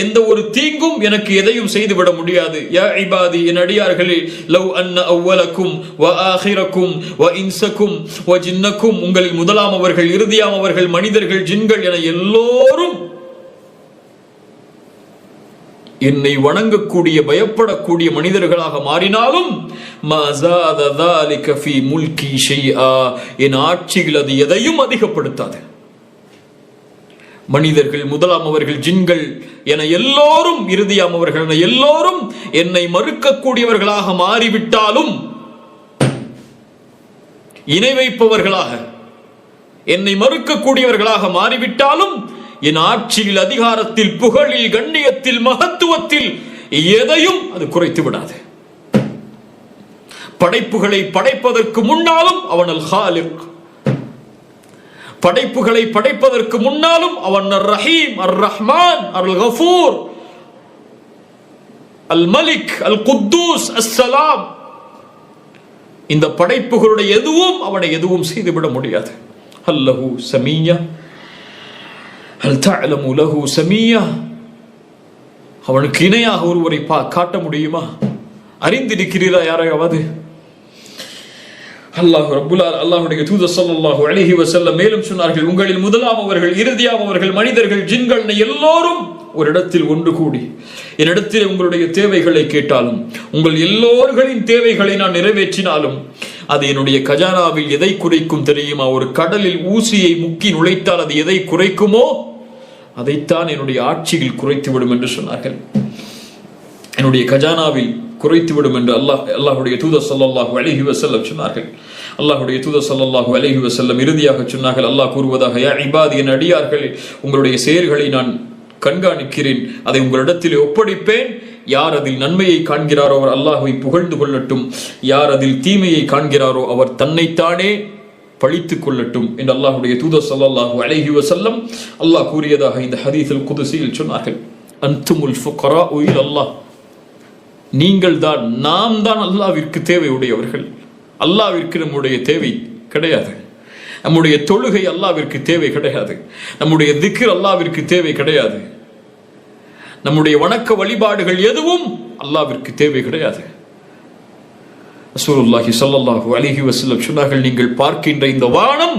எந்த ஒரு தீங்கும் எனக்கு எதையும் செய்துவிட முடியாது. யா இபாதி, என் அடியார்களே, லவ் அன்ன அவ்வலக்கும் வ ஆஹிரக்கும் வ இன்சக்கும் வ ஜின்னக்கும், உங்களில் முதலாமவர்கள், இறுதியாமவர்கள், மனிதர்கள், ஜின்கள் என எல்லோரும் என்னை வணங்கக்கூடிய, பயப்படக்கூடிய மனிதர்களாக மாறினாலும், என் ஆட்சியில் அது எதையும் அதிகப்படுத்தாது. மனிதர்கள், முதலாமவர்கள், ஜின்கள் என எல்லோரும், இறுதியாமவர்கள் என எல்லோரும் என்னை மறுக்கக்கூடியவர்களாக மாறிவிட்டாலும், இணை வைப்பவர்களாக, என்னை மறுக்கக்கூடியவர்களாக மாறிவிட்டாலும், என் ஆட்சியில், அதிகாரத்தில், புகழில், கண்ணியத்தில், மகத்துவத்தில் எதையும் அது குறைத்து விடாது. படைப்புகளை படைப்பதற்கு முன்னாலும் அவன் அல் காலிக், படைப்புகளை படைப்பதற்கு முன்னாலும் அவன் அர் ரஹீம், அர் ரஹ்மான், அல் கஃபூர், அல் மலிக், அல் குத்தூஸ், அஸ்ஸலாம். இந்த படைப்புகளுடைய எதுவும் அவனை எதுவும் செய்துவிட முடியாது. அல்லஹு சமீயா, ஹல் தஅலமு லஹு சமீயா, அவனுக்கு இணையாக ஒருவரை காட்ட முடியுமா? அறிந்திருக்கிறீரா யாரையாவது? அல்லாஹ்வுடைய தூதர் ஸல்லல்லாஹு அலைஹி வஸல்லம் மேலும் சொன்னார்கள், உங்களில் முதலாமவர்கள், இறுதியாமவர்கள், மனிதர்கள், ஜின்கள் எல்லோரும் ஒரு இடத்தில் ஒன்று கூடி என்னிடத்தில் உங்களுடைய தேவைகளை கேட்டாலும், உங்கள் எல்லோர்களின் தேவைகளை நான் நிறைவேற்றினாலும், அது என்னுடைய கஜானாவில் எதை குறைக்கும் தெரியுமா? ஒரு கடலில் ஊசியை முக்கி நுழைத்தால் அது எதை குறைக்குமோ அதைத்தான் என்னுடைய ஆட்சியில் குறைத்துவிடும் என்று சொன்னார்கள். என்னுடைய கஜானாவில் குறைத்துவிடும் என்று அல்லாஹ்வுடைய தூதர் ஸல்லல்லாஹு அலைஹி வஸல்லம் சொன்னார்கள். அல்லாஹ்வுடைய தூதர் ஸல்லல்லாஹு அலைஹி வஸல்லம் இறுதியாக சொன்னார்கள், அல்லாஹ் கூறுவதாக, யா இபாதி, என் அடியார்களே, உங்களுடைய செயல்களை நான் கண்காணிக்கிறேன், அதை உங்களிடத்தில் ஒப்படைப்பேன். யார் அதில் நன்மையை காண்கிறாரோ அவர் அல்லாஹ்வை புகழ்ந்து கொள்ளட்டும், யார் அதில் தீமையை காண்கிறாரோ அவர் தன்னைத்தானே பழித்துக் கொள்ளட்டும் என்று அல்லாஹ்வுடைய தூதர் ஸல்லல்லாஹு அலைஹி வஸல்லம் அல்லாஹ் கூறியதாக இந்த ஹதீஸுல் குதுஸியில் சொன்னார்கள். அன்துமுல் ஃபுகராஉ இலல்லாஹ், நீங்கள் தான், நாம் தான் அல்லாஹ்விற்கு தேவையுடையவர்கள். அல்லாஹ்விற்கு நம்முடைய தேவை கிடையாது. நம்முடைய தொழுகை அல்லாஹ்விற்கு தேவை கிடையாது. நம்முடைய திக்ர் அல்லாஹ்விற்கு தேவை கிடையாது. நம்முடைய வணக்க வழிபாடுகள் எதுவும் அல்லாஹ்விற்கு தேவை கிடையாது. ரசூலுல்லாஹி ஸல்லல்லாஹு அலைஹி வஸல்லம் சொன்னார்கள், நீங்கள் பார்க்கின்ற இந்த வானம்,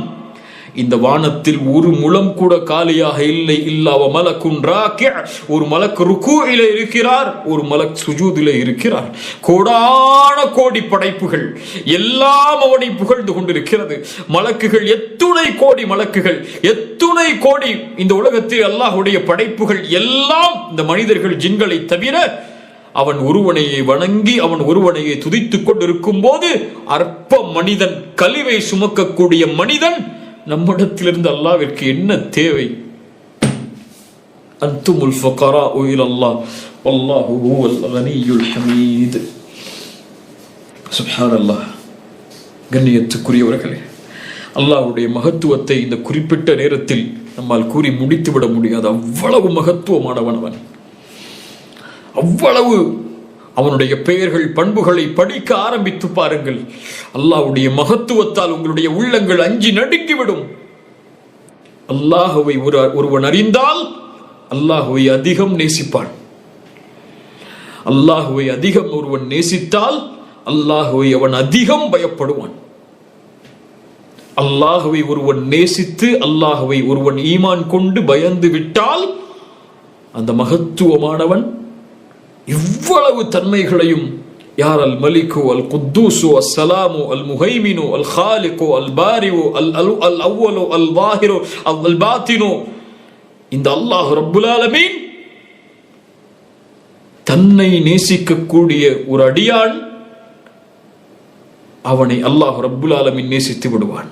இந்த வானத்தில் ஒரு முழம் கூட காலியாக இல்லை. இல்லாவ மலக்குன் ராக்கி', ஒரு மலக் ருக்கூஇலே இருக்கிறார், ஒரு மலக் சுஜூதிலே இருக்கிறார். கோடான கோடி படைப்புகள் எல்லாம் அவனை புகழ்ந்து கொண்டிருக்கிறது. மலக்குகள் எத்துணை கோடி மலக்குகள், எத்துணை கோடி இந்த உலகத்தில் அல்லாஹ்வுடைய படைப்புகள் எல்லாம் இந்த மனிதர்கள், ஜின்களை தவிர அவன் ஒருவனையை வணங்கி அவன் ஒருவனையை துதித்துக் கொண்டிருக்கும் போது அற்ப மனிதன், கலிவை சுமக்கக்கூடிய மனிதன், நம்மிடத்திலிருந்து அல்லாஹ்விற்கு என்ன தேவை? அன்துமுல் ஃபுகராஉ இலல்லாஹ் வல்லாஹு ஹுவல் கனியுல் ஹமீத். சுப்ஹானல்லாஹ். கண்ணியத்துக்குரியவர்களே, அல்லாஹ்வுடைய மகத்துவத்தை இந்த குறிப்பிட்ட நேரத்தில் நம்மால் கூறி முடித்துவிட முடியாது. அவ்வளவு மகத்துவமானவன் அவன். அவ்வளவு அவனுடைய பெயர்கள், பண்புகளை படிக்க ஆரம்பித்து பாருங்கள். அல்லாஹ்வுடைய மகத்துவத்தால் உங்களுடைய உள்ளங்கள் அஞ்சி நடுங்கிவிடும். அல்லாஹ்வை ஒருவன் அறிந்தால் அல்லாஹ்வை அதிகம் நேசிப்பான். அல்லாஹ்வை அதிகம் ஒருவன் நேசித்தால் அல்லாஹ்வை அவன் அதிகம் பயப்படுவான். அல்லாஹ்வை ஒருவன் நேசித்து அல்லாஹ்வை ஒருவன் ஈமான் கொண்டு பயந்து விட்டால் அந்த மகத்துவமானவன் இவ்வளவு தன்மைகளையும், யார் அல் மலிகு அல் குத்தூசு அல் சலாமு அல் முஹைமினு அல் காலிகு அல் பாரிவு அல் அவ்வலு அல் வாஹிரு அல் பாத்தினு, இந்த அல்லாஹ் ரப்புல் ஆலமீன் தன்னை நேசிக்கக்கூடிய ஒரு அடியான், அவனை அல்லாஹ் ரப்புல் ஆலமீன் நேசித்து விடுவான்.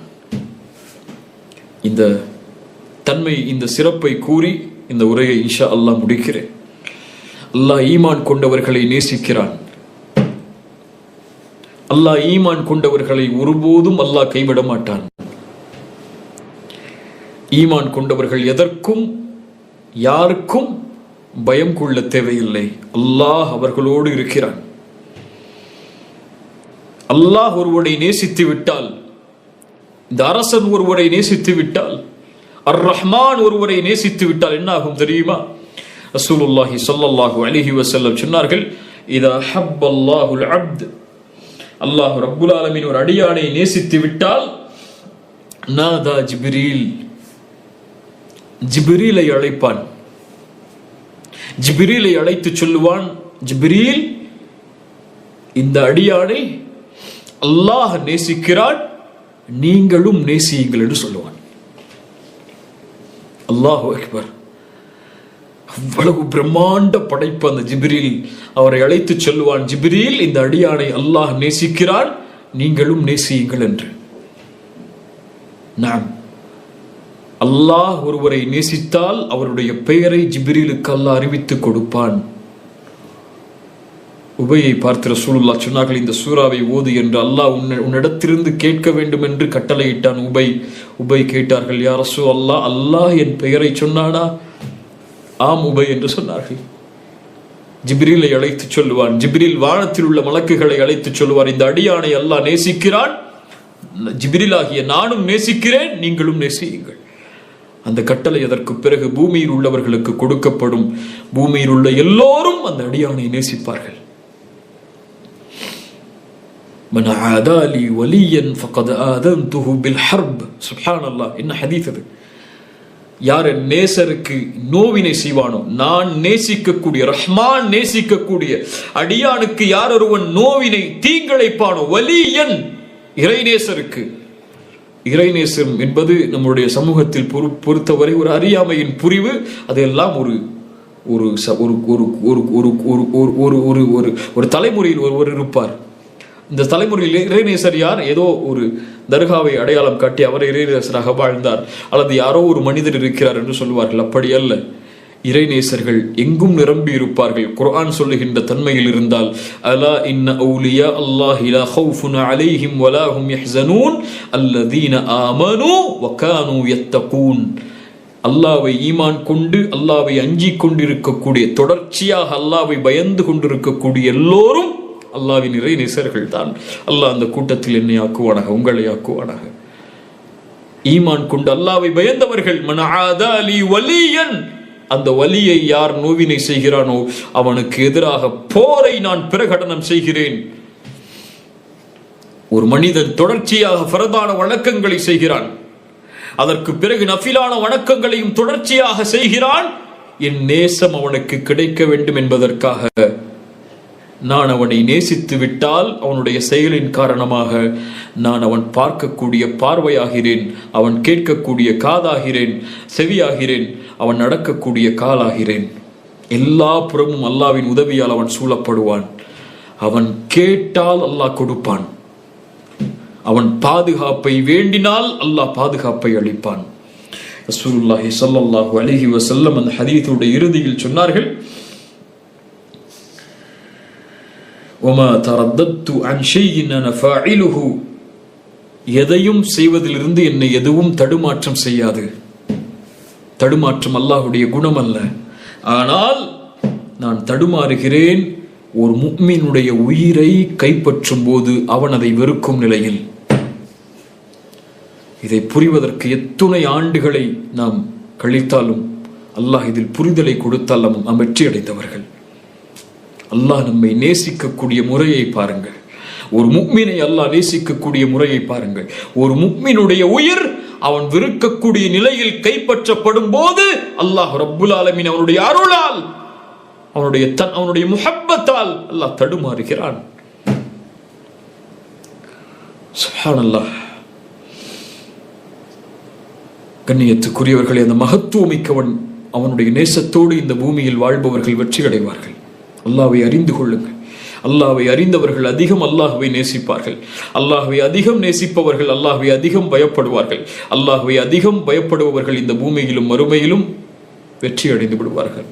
இந்த தன்மை, இந்த சிறப்பை கூறி இந்த உரையை இன்ஷா அல்லாஹ் முடிக்கிறேன். அல்லாஹ் ஈமான் கொண்டவர்களை நேசிக்கிறான். அல்லாஹ் ஈமான் கொண்டவர்களை ஒருபோதும் அல்லாஹ் கைவிட மாட்டான். ஈமான் கொண்டவர்கள் எதற்கும் யாருக்கும் பயம் கொள்ள தேவையில்லை. அல்லாஹ் அவர்களோடு இருக்கிறான். அல்லாஹ் ஒருவரை நேசித்து விட்டால், இந்த அரசன் ஒருவரை நேசித்து விட்டால், அர் ரஹ்மான் ஒருவரை நேசித்து விட்டால் என்ன ஆகும் தெரியுமா? ரசூலுல்லாஹி ஸல்லல்லாஹு அலைஹி வஸல்லம் சொன்னார்கள், இதா ஹப்பல்லாஹுல் அப்த், அல்லாஹ் ரப்புல் ஆலமீன் ஒரு அடியானை நேசித்து விட்டால், நாதா ஜிப்ரீல், ஜிப்ரீலை அழைப்பான். ஜிப்ரீலை அழைத்து சொல்லுவான், ஜிப்ரீல், இந்த அடியானை அல்லாஹ் நேசிக்கிறான், நீங்களும் நேசியுங்கள் என்று சொல்லுவான். அல்லாஹு அக்பர். அவ்வளவு பிரம்மாண்ட படைப்பு அந்த ஜிப்ரீல். அவரை அழைத்து சொல்லுவான், ஜிப்ரீல், இந்த அடியானை அல்லாஹ் நேசிக்கிறான், நீங்களும் நேசியுங்கள் என்று. நாம் அல்லாஹ் ஒருவரை நேசித்தால் அவருடைய பெயரை ஜிப்ரீலுக்கு அல்லாஹ் அறிவித்துக் கொடுப்பான். உபையை பார்த்து ரசூலுல்லாஹ் சொன்னார்கள், இந்த சூராவை ஓது என்று அல்லாஹ் உன்னிடத்திலிருந்து கேட்க வேண்டும் என்று கட்டளையிட்டான். உபை கேட்டார்கள், யா ரசூலல்லாஹ், அல்லாஹ் என் பெயரை சொன்னானா? ஆம் உபை என்று சொன்னார்கள். ஜிப்ரீலை அழைத்து சொல்லுவான். ஜிப்ரீல் வானத்தில் உள்ள மலக்குகளை அழைத்து சொல்லுவார், இந்த அடியானை அல்லாஹ் நேசிக்கிறான், ஜிப்ரீல் ஆகிய நானும் நேசிக்கிறேன், நீங்களும் நேசியுங்கள். அந்த கட்டளை அதற்கு பிறகு பூமியில் உள்ளவர்களுக்கு கொடுக்கப்படும். பூமியில் உள்ள எல்லோரும் அந்த அடியானை நேசிப்பார்கள். மன் ஆதாலி வலியன் ஃபகத் ஆதன்துஹு பில் ஹர்ப். சுப்ஹானல்லாஹ், என்ன ஹதீஸ் அது! யார் நேசருக்கு நோவினை செய்வானோ, நான் நேசிக்கக்கூடிய, ரஹ்மான் நேசிக்கக்கூடிய அடியானுக்கு யார் ஒருவன் நோவினை தீங்கிழைப்பானோ, வலியன், இறைநேசருக்கு. இறைநேசம் என்பது நம்முடைய சமூகத்தில் பொறுத்தவரை ஒரு அறியாமையின் புரிவு. அதெல்லாம் ஒரு தலைமுறையில் ஒருவர் இருப்பார். இந்த தலைமுறையில் இறைநேசர் யார்? ஏதோ ஒரு தர்காவை அடையாளம் காட்டி அவர் இறைநேசராக வாழ்ந்தார், அல்லது யாரோ ஒரு மனிதர் இருக்கிறார் என்று சொல்வார்கள். அப்படி அல்ல. இறைநேசர்கள் எங்கும் நிரம்பி இருப்பார்கள். குர்ஆன் சொல்லுகின்ற தன்மையில் இருந்தால், அலா இன்ன அவுலியா அல்லாஹி லா ஹவுஃபுன் அலைஹிம் வலா ஹும் யஹ்ஸனூன் அல்லதீன ஆமனூ வ கானூ யத்தகூன். அல்லாஹ்வை ஈமான் கொண்டு அல்லாஹ்வை அஞ்சிக் கொண்டிருக்கக்கூடிய, தொடர்ச்சியாக அல்லாஹ்வை பயந்து கொண்டிருக்கக்கூடிய எல்லோரும் அல்லாஹ்வின் இறைநேசர்கள் தான். அல்லாஹ் அந்த கூட்டத்தில் என்னை ஆக்குவானாக, உங்களை ஆக்குவானாக. ஈமான் கொண்டு அல்லாஹ்வை பயந்தவர்கள். மன் ஆதாலி வலியன், அந்த வலியை யார் நோவினை செய்கிறானோ அவனுக்கு எதிராக போரை நான் பிரகடனம் செய்கிறேன். ஒரு மனிதன் தொடர்ச்சியாக ஃபர்தான வணக்கங்களை செய்கிறான், அதற்கு பிறகு நஃபிலான வணக்கங்களையும் தொடர்ச்சியாக செய்கிறான். என் நேசம் அவனுக்கு கிடைக்க வேண்டும் என்பதற்காக நான் அவனை நேசித்து விட்டால் அவனுடைய செயலின் காரணமாக நான் அவன் பார்க்கக்கூடிய பார்வையாகிறேன், அவன் கேட்கக்கூடிய காதாகிறேன், செவியாகிறேன், அவன் நடக்கக்கூடிய காலாகிறேன். எல்லா புறமும் அல்லாஹ்வின் உதவியால் அவன் சூழப்படுவான். அவன் கேட்டால் அல்லாஹ் கொடுப்பான். அவன் பாதுகாப்பை வேண்டினால் அல்லாஹ் பாதுகாப்பை அளிப்பான். ரசூலுல்லாஹி ஸல்லல்லாஹு அலைஹி வஸல்லம் அந்த ஹதீஸுடைய இறுதியில் சொன்னார்கள், وما ترددت عن شيء انا فاعله. எதையும் செய்வதிலிருந்து என்னை எதுவும் தடுமாற்றம் செய்யாது. தடுமாற்றம் அல்லாஹ்வுடைய குணம் அல்ல. ஆனால் நான் தடுமாறுகிறேன் ஒரு முஃமினுடைய உயிரை கைப்பற்றும் போது அவன் அதை வெறுக்கும் நிலையில். இதை புரிவதற்கு எத்துணை ஆண்டுகளை நாம் கழித்தாலும் அல்லாஹ் இதில் புரிதலை கொடுத்தால் நாம் வெற்றி அடைந்தவர்கள். அல்லாஹ் நம்மை நேசிக்கக்கூடிய முறையை பாருங்கள். ஒரு முஃமினை அல்லாஹ் நேசிக்கக்கூடிய முறையை பாருங்கள். ஒரு முஃமினுடைய உயிர் அவன் வெறுக்கக்கூடிய நிலையில் கைப்பற்றப்படும் போது அல்லாஹ் ரப்புல் ஆலமீன் அவனுடைய அருளால் அவனுடைய முஹப்பத்தால் அல்லாஹ் தடுமாறுகிறான். சுப்ஹானல்லாஹ். கண்ணியத்துக்குரியவர்களே, அந்த மகத்துவமிக்கவன் அவனுடைய நேசத்தோடு இந்த பூமியில் வாழ்பவர்கள் வெற்றி அடைவார்கள். அல்லாஹ்வை அறிந்து கொள்ளுங்கள். அல்லாஹ்வை அறிந்தவர்கள் அதிகம் அல்லாஹ்வை நேசிப்பார்கள். அல்லாஹ்வை அதிகம் நேசிப்பவர்கள் அல்லாஹ்வை அதிகம் பயப்படுவார்கள். அல்லாஹ்வை அதிகம் பயப்படுபவர்கள் இந்த பூமியிலும் மறுமையிலும் வெற்றி அடைந்து விடுவார்கள்.